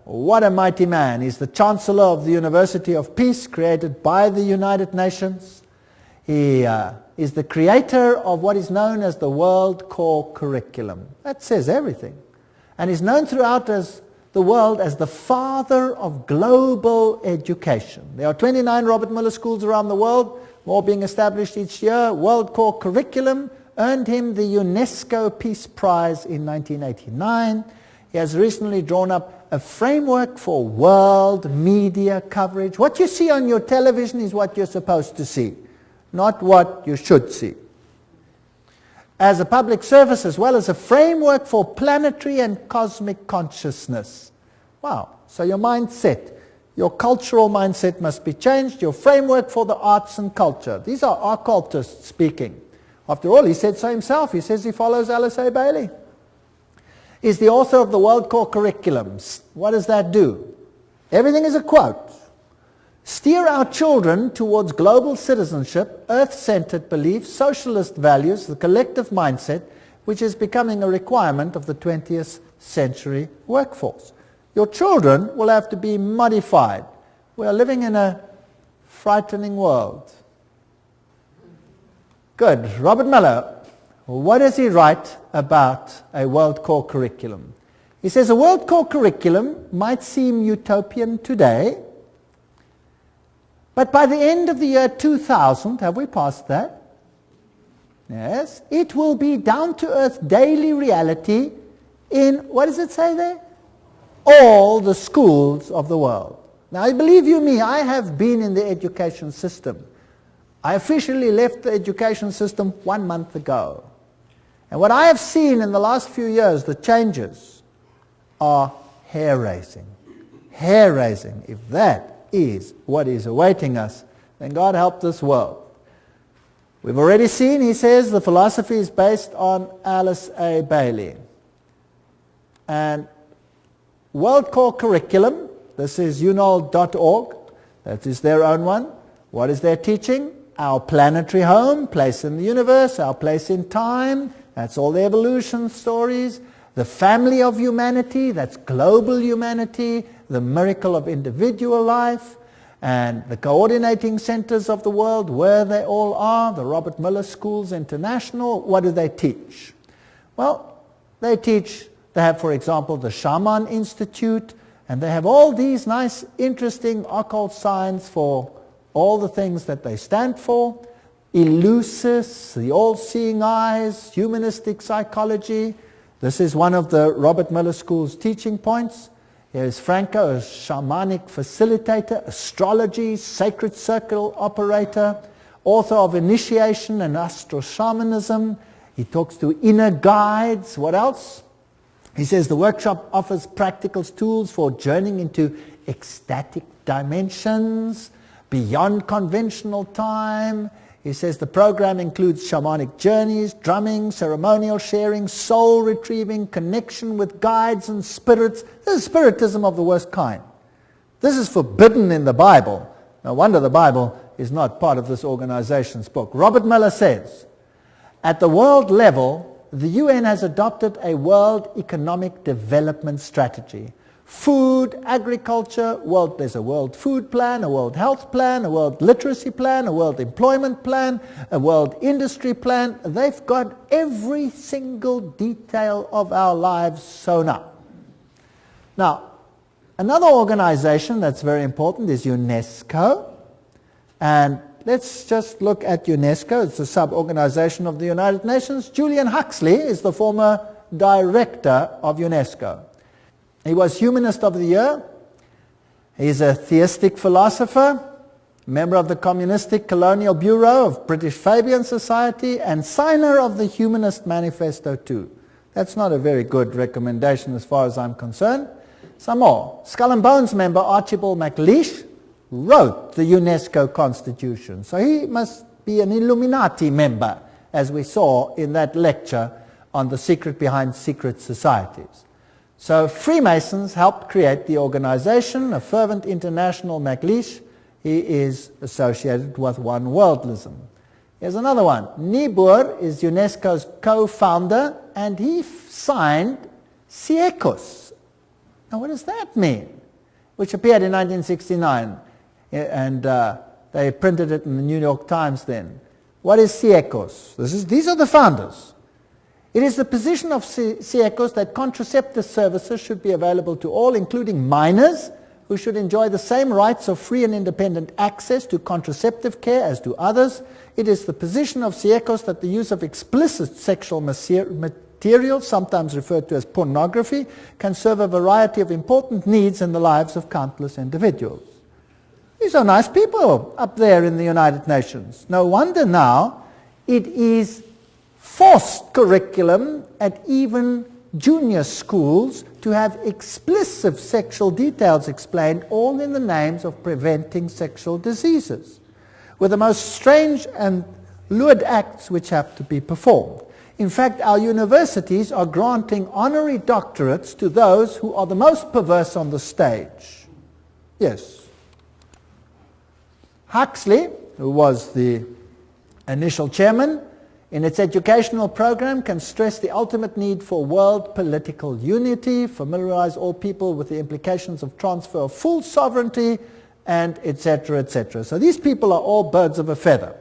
what a mighty man. He's the Chancellor of the University of Peace, created by the United Nations. He is the creator of what is known as the World Core Curriculum. That says everything. And he's known throughout the world as the father of global education. There are 29 Robert Miller schools around the world, more being established each year. World Core Curriculum earned him the UNESCO Peace Prize in 1989. He has recently drawn up a framework for world media coverage. What you see on your television is what you're supposed to see, not what you should see. As a public service, as well as a framework for planetary and cosmic consciousness. Wow, so your mindset, your cultural mindset must be changed, your framework for the arts and culture. These are occultists speaking. After all, he said so himself. He says he follows Alice A. Bailey. He's the author of the World Core Curriculum. What does that do? Everything is a quote. steer our children towards global citizenship, earth-centered beliefs, socialist values, the collective mindset, which is becoming a requirement of the 20th century workforce. Your children will have to be modified. We are living in a frightening world. Good. Robert Mueller, what does he write about a world core curriculum? He says a world core curriculum might seem utopian today, but by the end of the year 2000, have we passed that? Yes. It will be down-to-earth daily reality in, what does it say there? All the schools of the world. Now, believe you me, I have been in the education system. I officially left the education system 1 month ago. And what I have seen in the last few years, the changes are hair-raising. Hair-raising. If that is what is awaiting us, then God help this world. We've already seen, he says, the philosophy is based on Alice A. Bailey. And World Core Curriculum, this is unol.org, that is their own one. What is their teaching? Our planetary home, place in the universe, our place in time, that's all the evolution stories. The family of humanity, that's global humanity, the miracle of individual life, and the coordinating centers of the world, where they all are, the Robert Mueller Schools International. What do they teach? Well, they have, for example, the Shaman Institute, and they have all these nice, interesting occult signs for all the things that they stand for. Eleusis, the all-seeing eyes, humanistic psychology. This is one of the Robert Mueller School's teaching points. Here's Franco, a shamanic facilitator, astrology, sacred circle operator, author of Initiation and Astro Shamanism. He talks to inner guides. What else? He says the workshop offers practical tools for journeying into ecstatic dimensions, beyond conventional time. He says the program includes shamanic journeys, drumming, ceremonial sharing, soul retrieving, connection with guides and spirits. This is spiritism of the worst kind. This is forbidden in the Bible. No wonder the Bible is not part of this organization's book. Robert Mueller says, at the world level, the UN has adopted a world economic development strategy. Food, agriculture, there's a world food plan, a world health plan, a world literacy plan, a world employment plan, a world industry plan. They've got every single detail of our lives sewn up. Now, another organization that's very important is UNESCO. And let's just look at UNESCO. It's a sub-organization of the United Nations. Julian Huxley is the former director of UNESCO. He was Humanist of the Year. He's a theistic philosopher, member of the Communistic Colonial Bureau of British Fabian Society, and signer of the Humanist Manifesto too. That's not a very good recommendation as far as I'm concerned. Some more. Skull and Bones member Archibald MacLeish wrote the UNESCO Constitution. So he must be an Illuminati member, as we saw in that lecture on the secret behind secret societies. So Freemasons helped create the organization, a fervent international MacLeish. He is associated with One Worldism. Here's another one. Niebuhr is UNESCO's co-founder, and he signed Siecos. Now what does that mean? Which appeared in 1969, and they printed it in the New York Times then. What is Siecos? These are the founders. It is the position of Siecos that contraceptive services should be available to all, including minors, who should enjoy the same rights of free and independent access to contraceptive care as do others. It is the position of Siecos that the use of explicit sexual material, sometimes referred to as pornography, can serve a variety of important needs in the lives of countless individuals. These are nice people up there in the United Nations. No wonder now it is forced curriculum at even junior schools to have explicit sexual details explained, all in the names of preventing sexual diseases, with the most strange and lewd acts which have to be performed. In fact, our universities are granting honorary doctorates to those who are the most perverse on the stage. Yes. Huxley, who was the initial chairman, in its educational program can stress the ultimate need for world political unity, familiarize all people with the implications of transfer of full sovereignty, and etc., etc. So these people are all birds of a feather.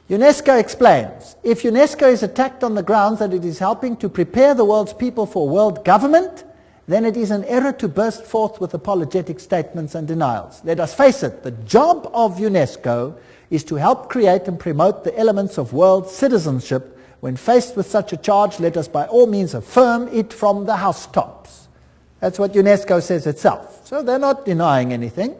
UNESCO explains, if UNESCO is attacked on the grounds that it is helping to prepare the world's people for world government, then it is an error to burst forth with apologetic statements and denials. Let us face it, the job of UNESCO is to help create and promote the elements of world citizenship. When faced with such a charge, let us by all means affirm it from the housetops. That's what UNESCO says itself. So they're not denying anything.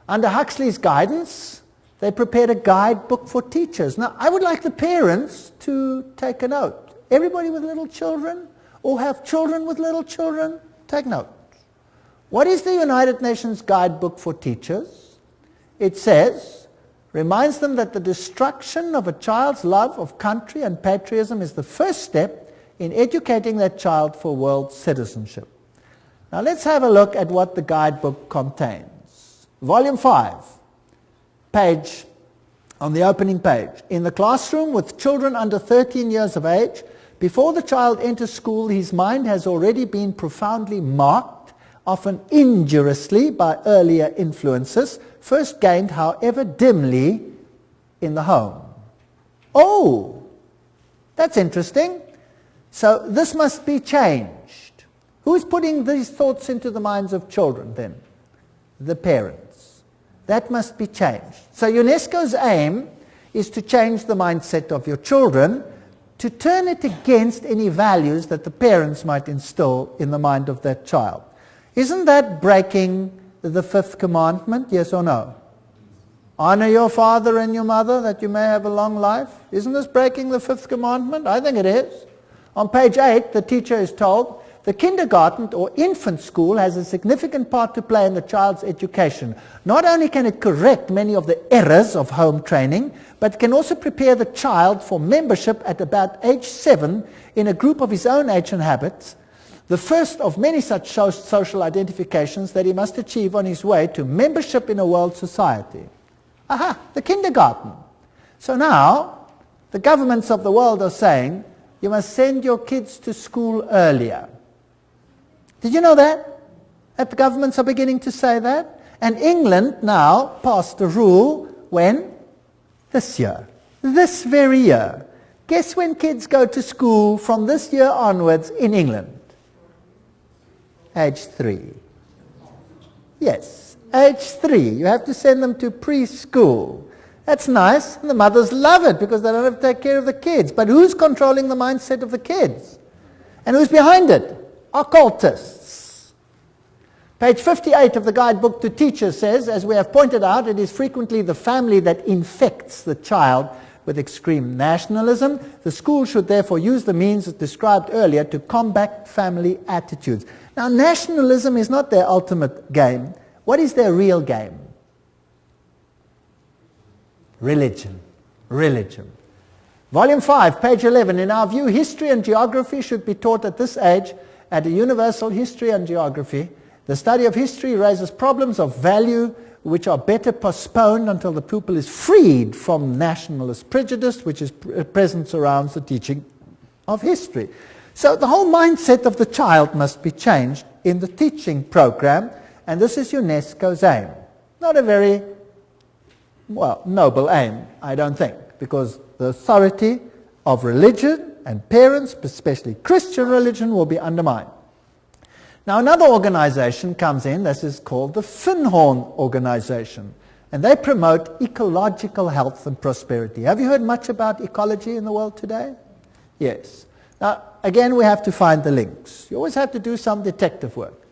Under Huxley's guidance, they prepared a guidebook for teachers. Now, I would like the parents to take a note. Everybody with little children, or have children with little children, take note. What is the United Nations Guidebook for Teachers? It says, reminds them that the destruction of a child's love of country and patriotism is the first step in educating that child for world citizenship. Now let's have a look at what the guidebook contains. Volume 5, page, on the opening page. In the classroom with children under 13 years of age, before the child enters school, his mind has already been profoundly marked, often injuriously by earlier influences, first gained, however dimly, in the home. Oh, that's interesting. So this must be changed. Who is putting these thoughts into the minds of children then? The parents. That must be changed. So UNESCO's aim is to change the mindset of your children, to turn it against any values that the parents might instill in the mind of that child. Isn't that breaking the fifth commandment, yes or no? Honor your father and your mother that you may have a long life. Isn't this breaking the fifth commandment? I think it is. On page 8, the teacher is told, the kindergarten or infant school has a significant part to play in the child's education. Not only can it correct many of the errors of home training, but can also prepare the child for membership at about age 7 in a group of his own age and habits, the first of many such social identifications that he must achieve on his way to membership in a world society. Aha, the kindergarten. So now, the governments of the world are saying, you must send your kids to school earlier. Did you know that? That the governments are beginning to say that? And England now passed a rule when? This year. This very year. Guess when kids go to school from this year onwards in England? Age 3. Yes, age 3. You have to send them to preschool. That's nice, and the mothers love it because they don't have to take care of the kids. But who's controlling the mindset of the kids? And who's behind it? Occultists. Page 58 of the guidebook to teachers says, as we have pointed out, it is frequently the family that infects the child with extreme nationalism. The school should therefore use the means described earlier to combat family attitudes. Now, nationalism is not their ultimate game. What is their real game? Religion. Religion. Volume 5, page 11. In our view, history and geography should be taught at this age at a universal history and geography. The study of history raises problems of value which are better postponed until the pupil is freed from nationalist prejudice, which is present surrounds the teaching of history. So the whole mindset of the child must be changed in the teaching program, and this is UNESCO's aim. Not a very, well, noble aim, I don't think, because the authority of religion and parents, especially Christian religion, will be undermined. Now another organization comes in, this is called the Finhorn Organization, and they promote ecological health and prosperity. Have you heard much about ecology in the world today? Yes. Now again, we have to find the links. You always have to do some detective work.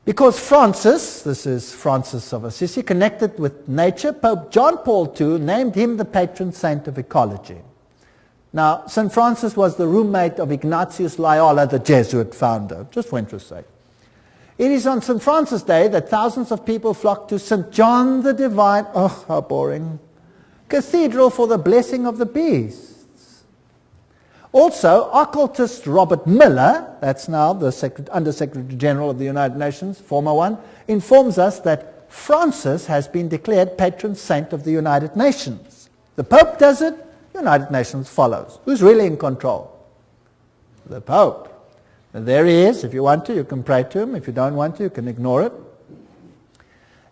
Because Francis, this is Francis of Assisi, connected with nature, Pope John Paul II named him the patron saint of ecology. Now, St. Francis was the roommate of Ignatius Loyola, the Jesuit founder, just for interest's sake. It is on St. Francis Day that thousands of people flock to St. John the Divine, oh, how boring, Cathedral for the blessing of the beasts. Also, occultist Robert Miller, that's now the Under-Secretary General of the United Nations, former one, informs us that Francis has been declared patron saint of the United Nations. The Pope does it, United Nations follows. Who's really in control? The Pope. And there he is. If you want to, you can pray to him. If you don't want to, you can ignore it.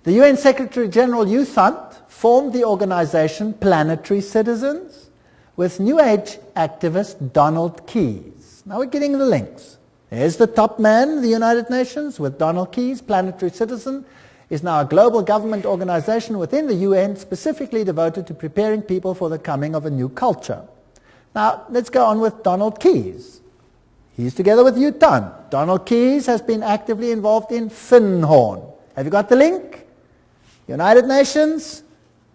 The UN Secretary General U Thant formed the organization Planetary Citizens with New Age activist Donald Keyes. Now we're getting the links. There's the top man of the United Nations with Donald Keyes. Planetary Citizen is now a global government organization within the UN specifically devoted to preparing people for the coming of a new culture. Now let's go on with Donald Keyes. He's together with U Thant. Donald Keyes has been actively involved in Finhorn. Have you got the link? United Nations,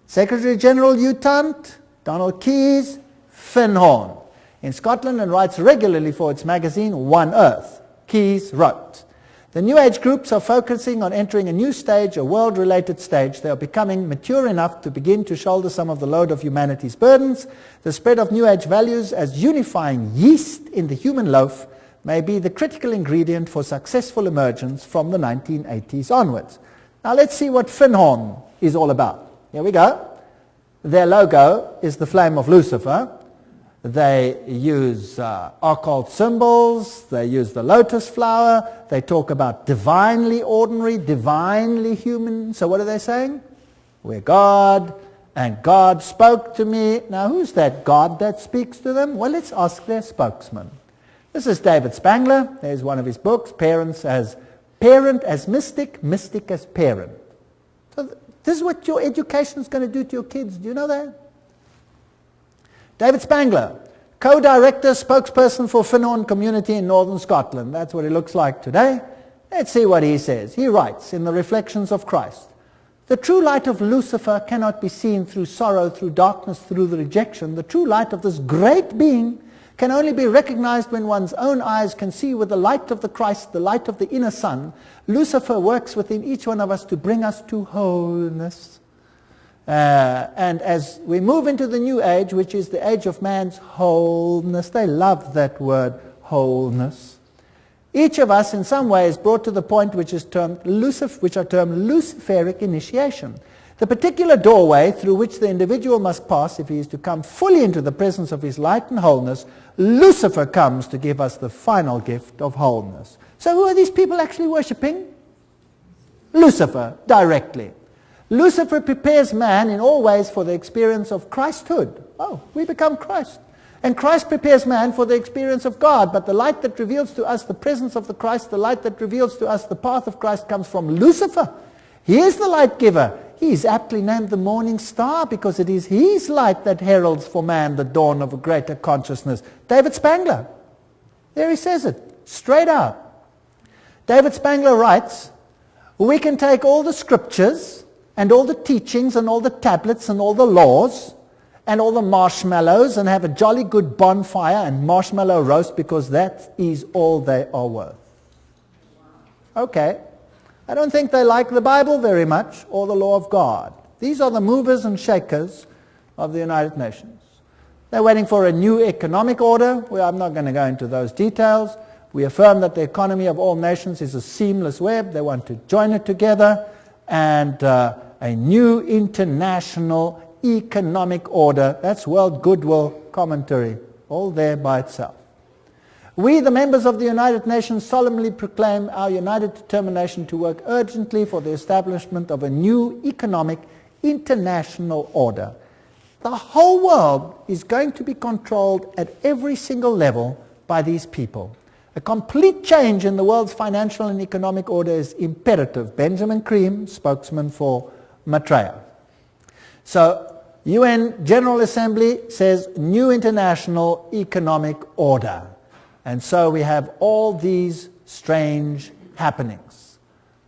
Secretary General U Thant, Donald Keyes, Finhorn. In Scotland and writes regularly for its magazine One Earth. Keyes wrote, "The New Age groups are focusing on entering a new stage, a world-related stage. They are becoming mature enough to begin to shoulder some of the load of humanity's burdens. The spread of New Age values as unifying yeast in the human loaf may be the critical ingredient for successful emergence from the 1980s onwards." Now let's see what Finhorn is all about. Here we go. Their logo is the flame of Lucifer. They use occult symbols. They use the lotus flower. They talk about divinely ordinary, divinely human. So what are they saying? We're God, and God spoke to me. Now who's that God that speaks to them? Well, let's ask their spokesman. This is David Spangler. There's one of his books, Parent as Mystic, Mystic as Parent. So this is what your education is going to do to your kids. Do you know that? David Spangler, co-director, spokesperson for Finhorn community in northern Scotland. That's what he looks like today. Let's see what he says. He writes in the Reflections of Christ, "The true light of Lucifer cannot be seen through sorrow, through darkness, through the rejection. The true light of this great being can only be recognized when one's own eyes can see with the light of the Christ, the light of the inner sun. Lucifer works within each one of us to bring us to wholeness. And as we move into the new age, which is the age of man's wholeness," they love that word, wholeness, "each of us in some way is brought to the point which are termed Luciferic initiation. The particular doorway through which the individual must pass if he is to come fully into the presence of his light and wholeness. Lucifer comes to give us the final gift of wholeness." So who are these people actually worshipping? Lucifer, directly. Lucifer prepares man in all ways for the experience of Christhood. Oh, we become Christ. And Christ prepares man for the experience of God. But the light that reveals to us the presence of the Christ, the light that reveals to us the path of Christ, comes from Lucifer. He is the light giver. He is aptly named the morning star because it is his light that heralds for man the dawn of a greater consciousness. David Spangler. There he says it, straight out. David Spangler writes, "We can take all the scriptures and all the teachings and all the tablets and all the laws and all the marshmallows and have a jolly good bonfire and marshmallow roast because that is all they are worth." Okay. I don't think they like the Bible very much or the law of God. These are the movers and shakers of the United Nations. They're waiting for a new economic order. Well, I'm not going to go into those details. We affirm that the economy of all nations is a seamless web. They want to join it together, and a new international economic order. That's World Goodwill Commentary, all there by itself. "We, the members of the United Nations, solemnly proclaim our united determination to work urgently for the establishment of a new economic international order. The whole world is going to be controlled at every single level by these people. A complete change in the world's financial and economic order is imperative." Benjamin Cream, spokesman for Maitreya. So, UN General Assembly says new international economic order. And so we have all these strange happenings.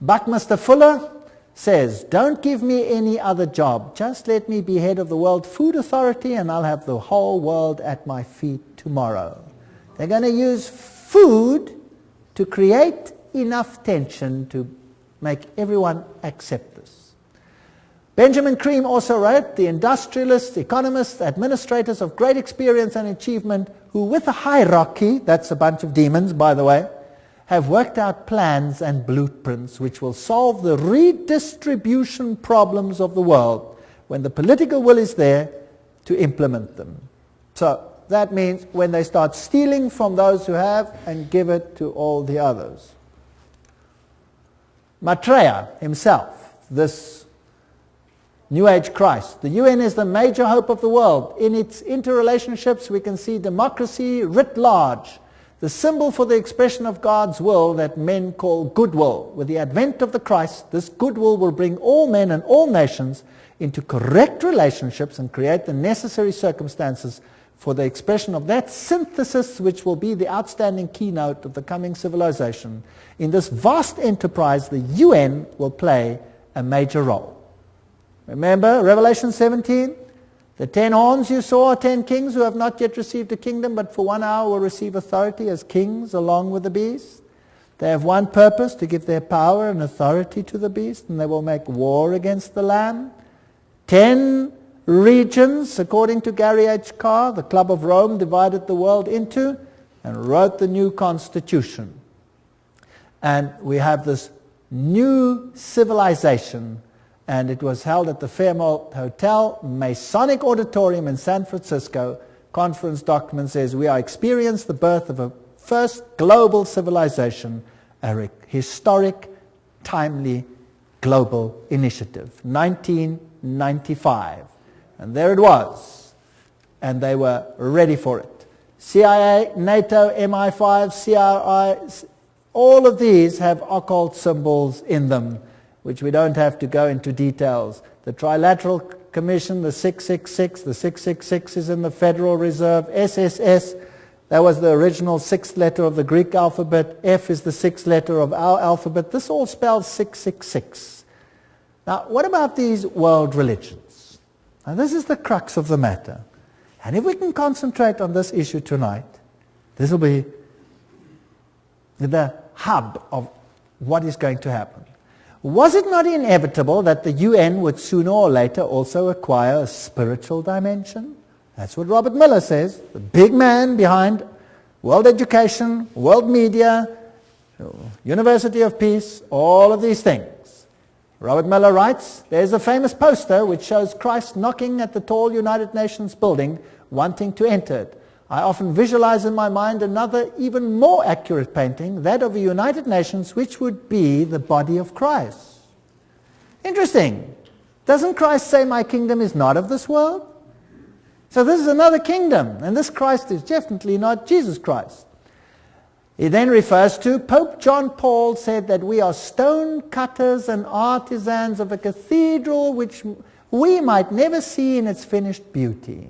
Buckminster Fuller says, "Don't give me any other job. Just let me be head of the World Food Authority and I'll have the whole world at my feet tomorrow." They're going to use food to create enough tension to make everyone accept this. Benjamin Cream also wrote, "The industrialists, economists, administrators of great experience and achievement who with a hierarchy," that's a bunch of demons by the way, have worked out plans and blueprints which will solve the redistribution problems of the world when the political will is there to implement them. So that means when they start stealing from those who have and give it to all the others. Maitreya himself, this New Age Christ. The UN is the major hope of the world. In its interrelationships we can see democracy writ large, the symbol for the expression of God's will that men call goodwill. With the advent of the Christ, this goodwill will bring all men and all nations into correct relationships and create the necessary circumstances for the expression of that synthesis which will be the outstanding keynote of the coming civilization. In this vast enterprise, the UN will play a major role. Remember Revelation 17? The 10 horns you saw are 10 kings who have not yet received a kingdom, but for 1 hour will receive authority as kings along with the beast. They have one purpose, to give their power and authority to the beast, and they will make war against the Lamb. 10 regions, according to Gary H. Carr, the Club of Rome divided the world into and wrote the new constitution. And we have this new civilization, and it was held at the Fairmont Hotel, Masonic Auditorium in San Francisco. Conference document says, we are experiencing the birth of a first global civilization, a historic, timely global initiative. 1995. And there it was. And they were ready for it. CIA, NATO, MI5, CRI, all of these have occult symbols in them, which we don't have to go into details. The Trilateral Commission, the 666 is in the Federal Reserve. SSS, that was the original 6th letter of the Greek alphabet. F is the 6th letter of our alphabet. This all spells 666. Now, what about these world religions? Now, this is the crux of the matter. And if we can concentrate on this issue tonight, this will be the hub of what is going to happen. Was it not inevitable that the UN would sooner or later also acquire a spiritual dimension? That's what Robert Miller says, the big man behind world education, world media, University of Peace, all of these things. Robert Miller writes, there's a famous poster which shows Christ knocking at the tall United Nations building, wanting to enter it. I often visualize in my mind another even more accurate painting, that of the United Nations, which would be the body of Christ. Interesting. Doesn't Christ say, my kingdom is not of this world? So this is another kingdom, and this Christ is definitely not Jesus Christ. He then refers to Pope John Paul said that we are stone cutters and artisans of a cathedral which we might never see in its finished beauty.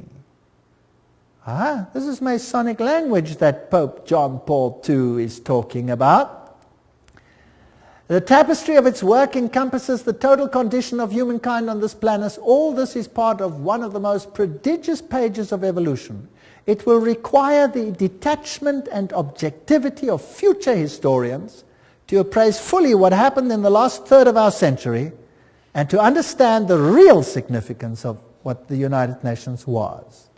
This is Masonic language that Pope John Paul II is talking about. The tapestry of its work encompasses the total condition of humankind on this planet. All this is part of one of the most prodigious pages of evolution. It will require the detachment and objectivity of future historians to appraise fully what happened in the last third of our century and to understand the real significance of what the United Nations was.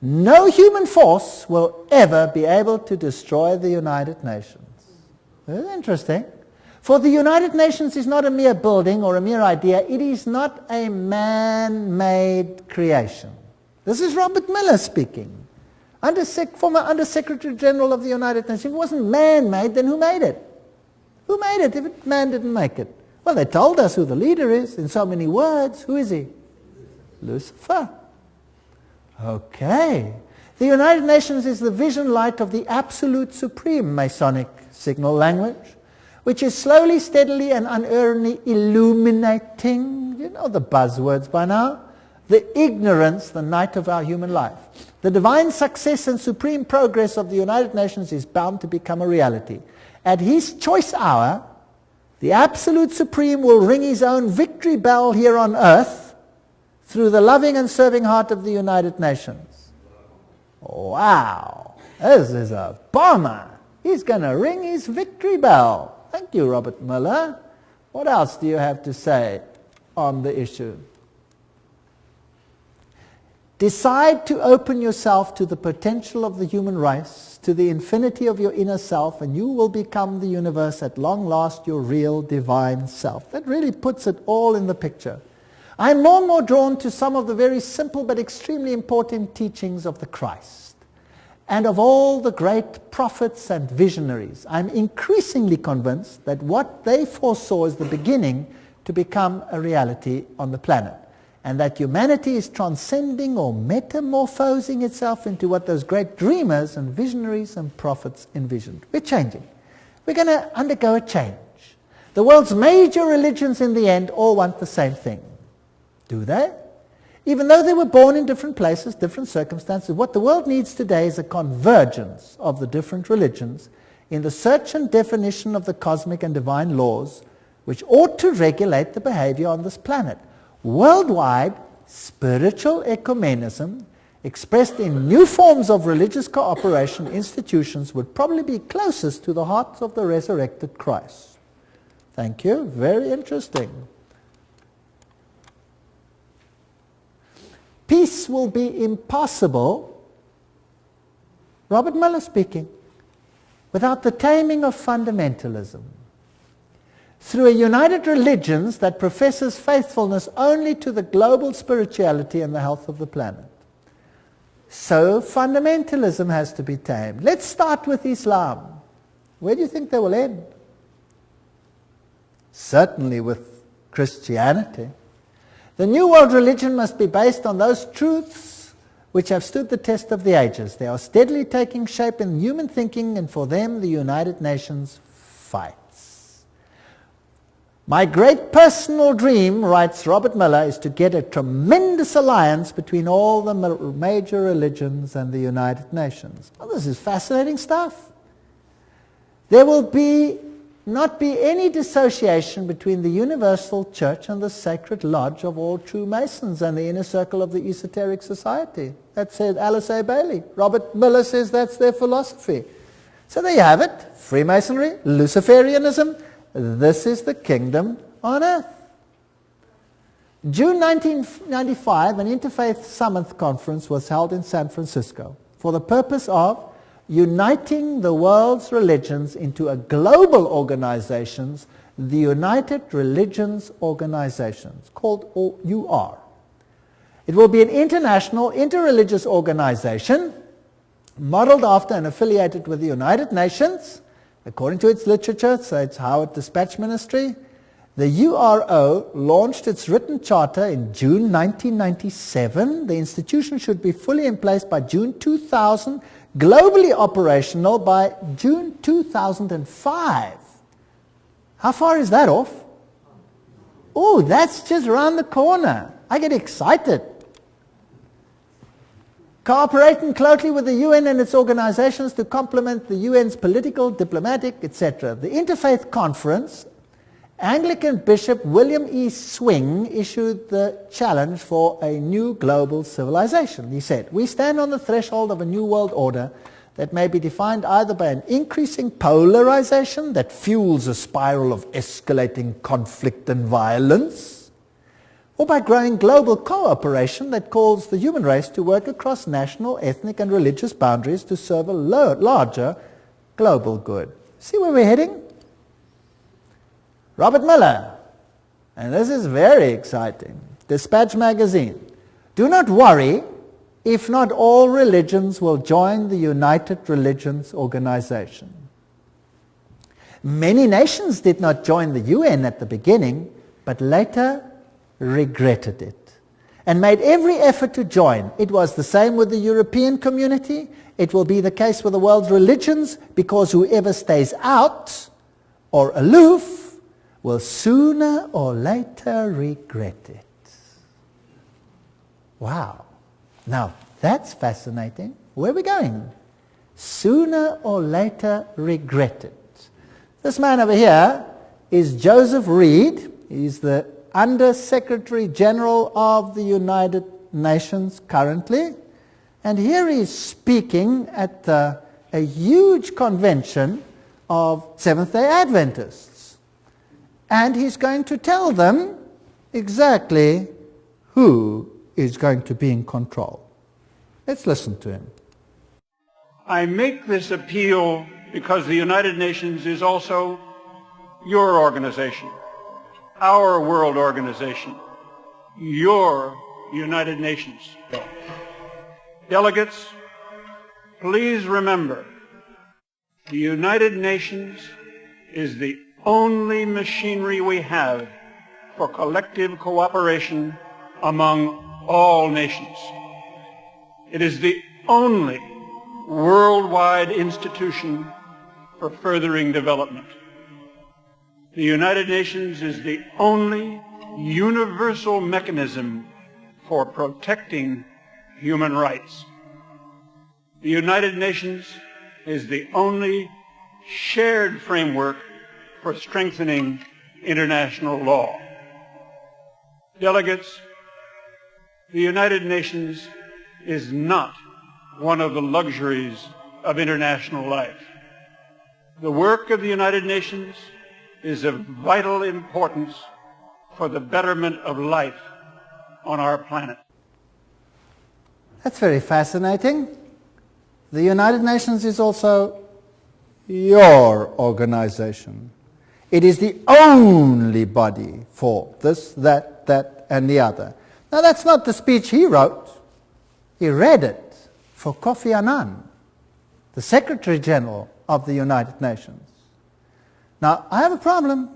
No human force will ever be able to destroy the United Nations. Isn't that interesting? For the United Nations is not a mere building or a mere idea. It is not a man-made creation. This is Robert Miller speaking, former Under-Secretary General of the United Nations. If it wasn't man-made, then who made it? Who made it if man didn't make it? Well, they told us who the leader is in so many words. Who is he? Lucifer. Okay. The United Nations is the vision light of the absolute supreme Masonic signal language, which is slowly, steadily, and unerringly illuminating, you know the buzzwords by now, the ignorance, the night of our human life. The divine success and supreme progress of the United Nations is bound to become a reality. At his choice hour, the absolute supreme will ring his own victory bell here on earth through the loving and serving heart of the United Nations. Wow, this is a bomber. He's going to ring his victory bell. Thank you, Robert Miller. What else do you have to say on the issue? Decide to open yourself to the potential of the human race, to the infinity of your inner self, and you will become the universe at long last, your real divine self. That really puts it all in the picture. I'm more and more drawn to some of the very simple but extremely important teachings of the Christ and of all the great prophets and visionaries. I'm increasingly convinced that what they foresaw is the beginning to become a reality on the planet, and that humanity is transcending or metamorphosing itself into what those great dreamers and visionaries and prophets envisioned. We're changing. We're going to undergo a change. The world's major religions in the end all want the same thing. Do they? Even though they were born in different places, different circumstances, what the world needs today is a convergence of the different religions in the search and definition of the cosmic and divine laws which ought to regulate the behavior on this planet. Worldwide, spiritual ecumenism, expressed in new forms of religious cooperation institutions, would probably be closest to the heart of the resurrected Christ. Thank you. Very interesting. Peace will be impossible, Robert Miller speaking, without the taming of fundamentalism. Through a united religion that professes faithfulness only to the global spirituality and the health of the planet. So fundamentalism has to be tamed. Let's start with Islam. Where do you think they will end? Certainly with Christianity. The New World religion must be based on those truths which have stood the test of the ages. They are steadily taking shape in human thinking, and for them the United Nations fights. My great personal dream, writes Robert Miller, is to get a tremendous alliance between all the major religions and the United Nations. Well, this is fascinating stuff. There will not be any dissociation between the universal church and the sacred lodge of all true Masons and the inner circle of the esoteric society. That said Alice A. Bailey. Robert Miller says that's their philosophy. So there you have it. Freemasonry, Luciferianism. This is the kingdom on earth. June 1995, an Interfaith Summit conference was held in San Francisco for the purpose of uniting the world's religions into a global organization, the United Religions Organizations, called UR. It will be an international, interreligious organization modeled after and affiliated with the United Nations, according to its literature, so it's Howard Dispatch Ministry. The URO launched its written charter in June 1997. The institution should be fully in place by June 2000, globally operational by June 2005. How far is that off? Oh, that's just around the corner. I get excited. Cooperating closely with the UN and its organizations to complement the UN's political, diplomatic, etc. The Interfaith Conference, Anglican Bishop William E. Swing issued the challenge for a new global civilization. He said, "We stand on the threshold of a new world order that may be defined either by an increasing polarization that fuels a spiral of escalating conflict and violence, or by growing global cooperation that calls the human race to work across national, ethnic and religious boundaries to serve a larger global good." See where we're heading? Robert Miller, and this is very exciting, Dispatch magazine. "Do not worry if not all religions will join the United Religions Organization. Many nations did not join the UN at the beginning, but later regretted it and made every effort to join. It was the same with the European community. It will be the case with the world's religions, because whoever stays out or aloof will sooner or later regret it." Wow. Now, that's fascinating. Where are we going? Sooner or later regret it. This man over here is Joseph Reed. He's the Under-Secretary General of the United Nations currently. And here he's speaking at a huge convention of Seventh-day Adventists. And he's going to tell them exactly who is going to be in control. Let's listen to him. I make this appeal because the United Nations is also your organization, our world organization, your United Nations. Delegates, please remember, the United Nations is the only machinery we have for collective cooperation among all nations. It is the only worldwide institution for furthering development. The United Nations is the only universal mechanism for protecting human rights. The United Nations is the only shared framework for strengthening international law. Delegates, the United Nations is not one of the luxuries of international life. The work of the United Nations is of vital importance for the betterment of life on our planet. That's very fascinating. The United Nations is also your organization. It is the only body for this, that, and the other. Now that's not the speech he wrote. He read it for Kofi Annan, the Secretary General of the United Nations. Now, I have a problem.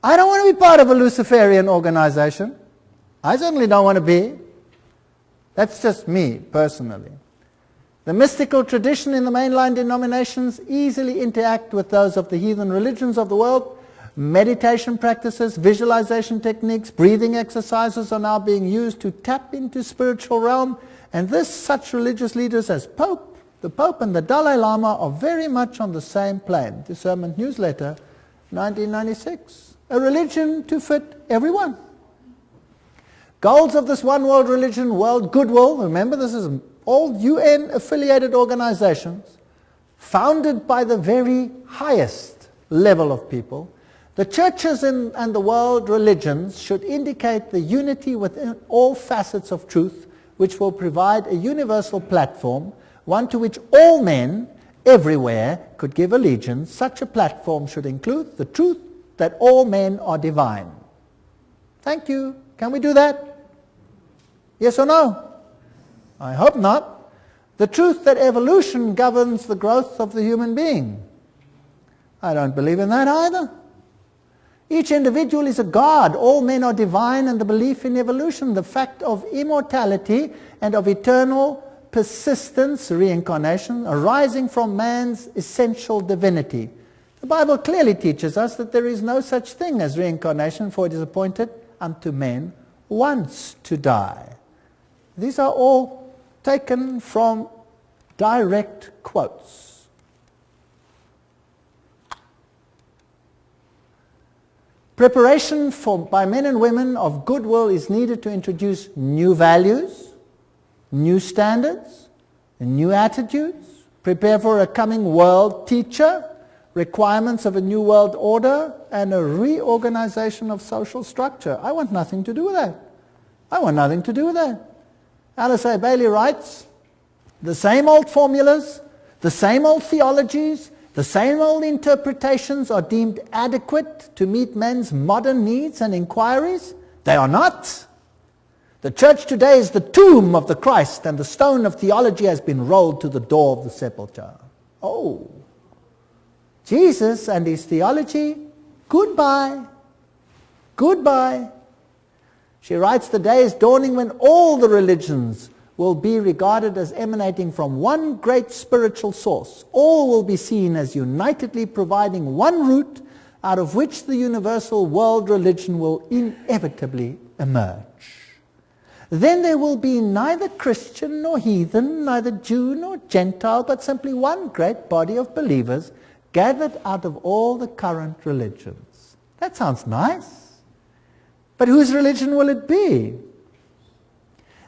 I don't want to be part of a Luciferian organization. I certainly don't want to be. That's just me, personally. The mystical tradition in the mainline denominations easily interact with those of the heathen religions of the world. Meditation practices, visualization techniques, breathing exercises are now being used to tap into spiritual realm, and such religious leaders as the Pope and the Dalai Lama are very much on the same plane. Discernment Newsletter, 1996. A religion to fit everyone. Goals of this one world religion, world goodwill, remember this is all UN-affiliated organizations, founded by the very highest level of people. The churches and the world religions should indicate the unity within all facets of truth, which will provide a universal platform, one to which all men everywhere could give allegiance. Such a platform should include the truth that all men are divine. Thank you. Can we do that? Yes or no? I hope not. The truth that evolution governs the growth of the human being. I don't believe in that either. Each individual is a god. All men are divine, and the belief in evolution, the fact of immortality and of eternal persistence, reincarnation, arising from man's essential divinity. The Bible clearly teaches us that there is no such thing as reincarnation, for it is appointed unto men once to die. These are all taken from direct quotes. Preparation by men and women of goodwill is needed to introduce new values, new standards, and new attitudes, prepare for a coming world teacher, requirements of a new world order, and a reorganization of social structure. I want nothing to do with that. I want nothing to do with that. Alice A. Bailey writes, the same old formulas, the same old theologies, the same old interpretations are deemed adequate to meet men's modern needs and inquiries. They are not. The church today is the tomb of the Christ, and the stone of theology has been rolled to the door of the sepulchre. Oh, Jesus and his theology, goodbye. Goodbye. She writes, the day is dawning when all the religions will be regarded as emanating from one great spiritual source. All will be seen as unitedly providing one root out of which the universal world religion will inevitably emerge. Then there will be neither Christian nor heathen, neither Jew nor Gentile, but simply one great body of believers gathered out of all the current religions. That sounds nice. But whose religion will it be?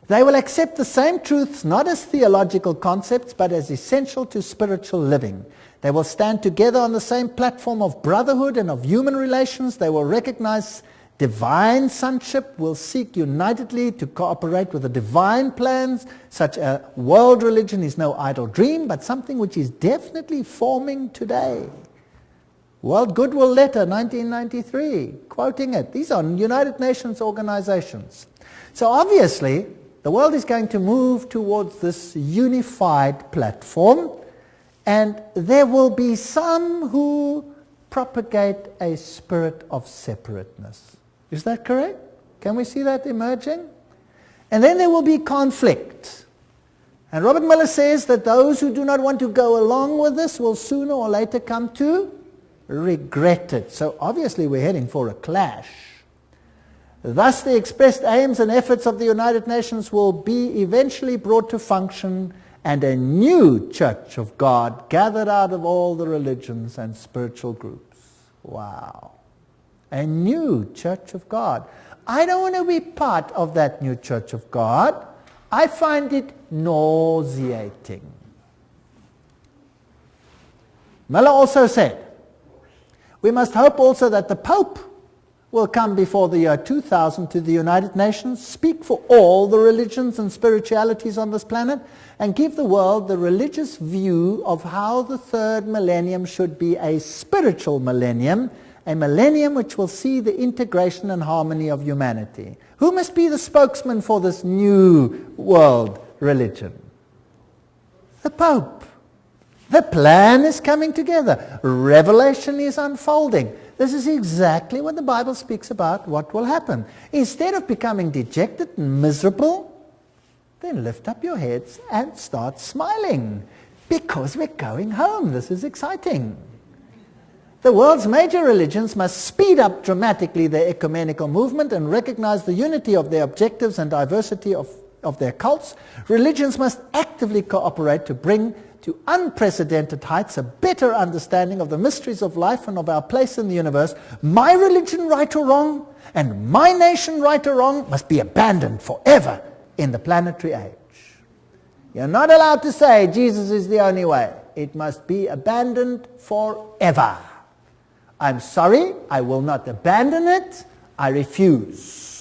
They will accept the same truths not as theological concepts, but as essential to spiritual living. They will stand together on the same platform of brotherhood and of human relations. They will recognize divine sonship will seek unitedly to cooperate with the divine plans. Such a world religion is no idle dream, but something which is definitely forming today. World Goodwill Letter, 1993, quoting it. These are United Nations organizations. So obviously, the world is going to move towards this unified platform, and there will be some who propagate a spirit of separateness. Is that correct? Can we see that emerging? And then there will be conflict. And Robert Miller says that those who do not want to go along with this will sooner or later come to regret it. So obviously we're heading for a clash. Thus the expressed aims and efforts of the United Nations will be eventually brought to function, and a new church of God gathered out of all the religions and spiritual groups. Wow. A new church of God. I don't want to be part of that new church of God. I find it nauseating. Miller also said, we must hope also that the Pope will come before the year 2000 to the United Nations, speak for all the religions and spiritualities on this planet, and give the world the religious view of how the third millennium should be a spiritual millennium, a millennium which will see the integration and harmony of humanity. Who must be the spokesman for this new world religion? The Pope. The plan is coming together. Revelation is unfolding. This is exactly what the Bible speaks about what will happen. Instead of becoming dejected and miserable, then lift up your heads and start smiling, because we're going home. This is exciting. The world's major religions must speed up dramatically their ecumenical movement and recognize the unity of their objectives and diversity of their cults. Religions must actively cooperate to bring to unprecedented heights a better understanding of the mysteries of life and of our place in the universe. My religion, right or wrong, and my nation, right or wrong, must be abandoned forever in the planetary age. You're not allowed to say Jesus is the only way. It must be abandoned forever. I'm sorry, I will not abandon it. I refuse.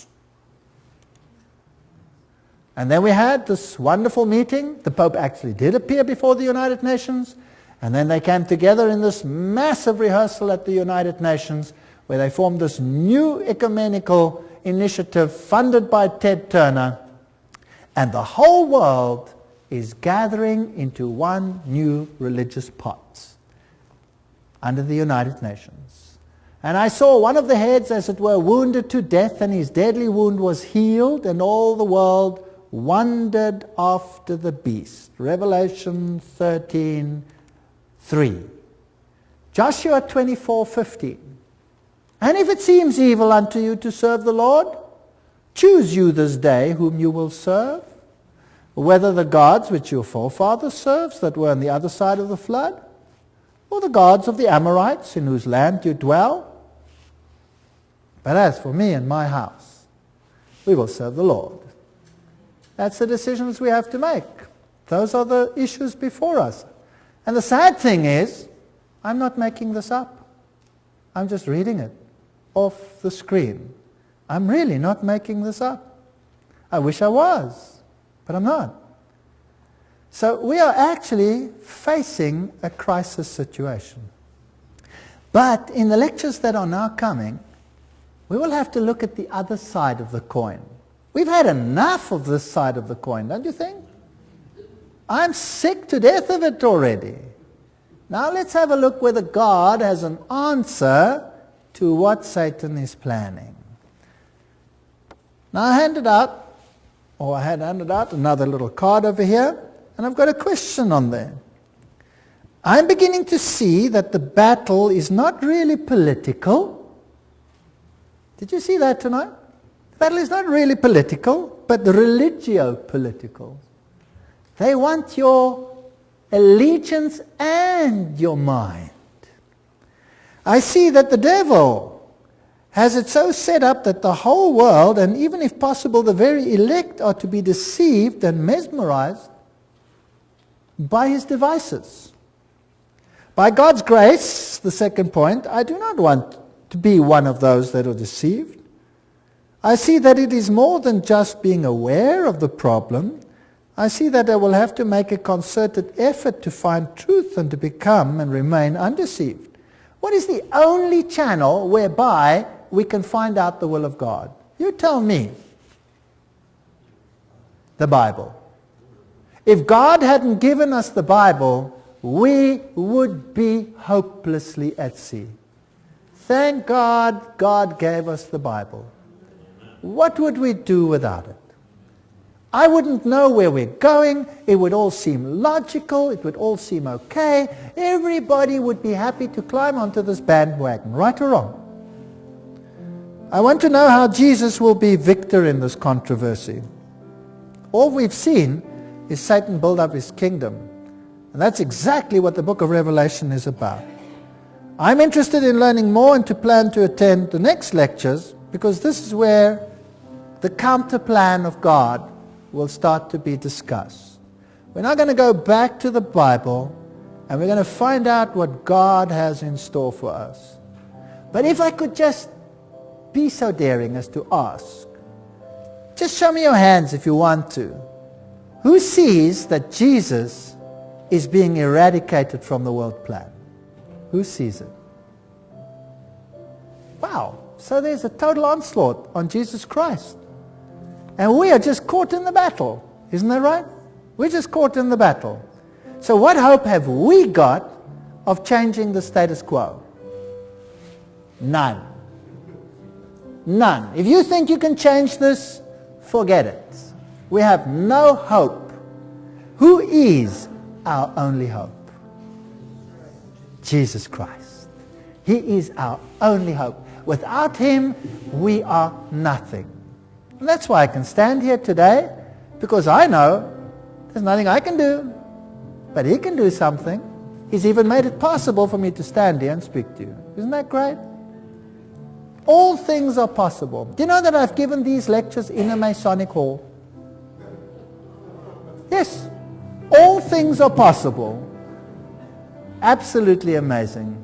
And then we had this wonderful meeting. The Pope actually did appear before the United Nations. And then they came together in this massive rehearsal at the United Nations, where they formed this new ecumenical initiative funded by Ted Turner. And the whole world is gathering into one new religious pot under the United Nations. And I saw one of the heads, as it were, wounded to death, and his deadly wound was healed, and all the world wandered after the beast. Revelation 13:3. Joshua 24:15. And if it seems evil unto you to serve the Lord, choose you this day whom you will serve, whether the gods which your forefathers served that were on the other side of the flood, or the gods of the Amorites in whose land you dwell. But as for me and my house, we will serve the Lord. That's the decisions we have to make. Those are the issues before us. And the sad thing is, I'm not making this up. I'm just reading it off the screen. I'm really not making this up. I wish I was, but I'm not. So we are actually facing a crisis situation. But in the lectures that are now coming, we will have to look at the other side of the coin. We've had enough of this side of the coin, don't you think? I'm sick to death of it already. Now let's have a look whether God has an answer to what Satan is planning. Now I had handed out another little card over here, and I've got a question on there. I'm beginning to see that the battle is not really political. Did you see that tonight? The battle is not really political, but religio-political. They want your allegiance and your mind. I see that the devil has it so set up that the whole world, and even if possible the very elect, are to be deceived and mesmerized by his devices. By God's grace, the second point, I do not want to be one of those that are deceived. I see that it is more than just being aware of the problem. I see that I will have to make a concerted effort to find truth and to become and remain undeceived. What is the only channel whereby we can find out the will of God? You tell me. The Bible. If God hadn't given us the Bible, we would be hopelessly at sea. Thank God, God gave us the Bible. What would we do without it? I wouldn't know where we're going. It would all seem logical. It would all seem okay. Everybody would be happy to climb onto this bandwagon, right or wrong. I want to know how Jesus will be victor in this controversy. All we've seen is Satan build up his kingdom. And that's exactly what the book of Revelation is about. I'm interested in learning more and to plan to attend the next lectures, because this is where the counter plan of God will start to be discussed. We're now going to go back to the Bible and we're going to find out what God has in store for us. But if I could just be so daring as to ask, just show me your hands if you want to. Who sees that Jesus is being eradicated from the world plan? Who sees it? Wow, so there's a total onslaught on Jesus Christ. And we are just caught in the battle. Isn't that right? We're just caught in the battle. So what hope have we got of changing the status quo? None. None. If you think you can change this, forget it. We have no hope. Who is our only hope? Jesus Christ. He is our only hope. Without him, we are nothing. And that's why I can stand here today, because I know there's nothing I can do, but he can do something. He's even made it possible for me to stand here and speak to you. Isn't that great? All things are possible. Do you know that I've given these lectures in a Masonic hall? Yes. All things are possible. Absolutely amazing.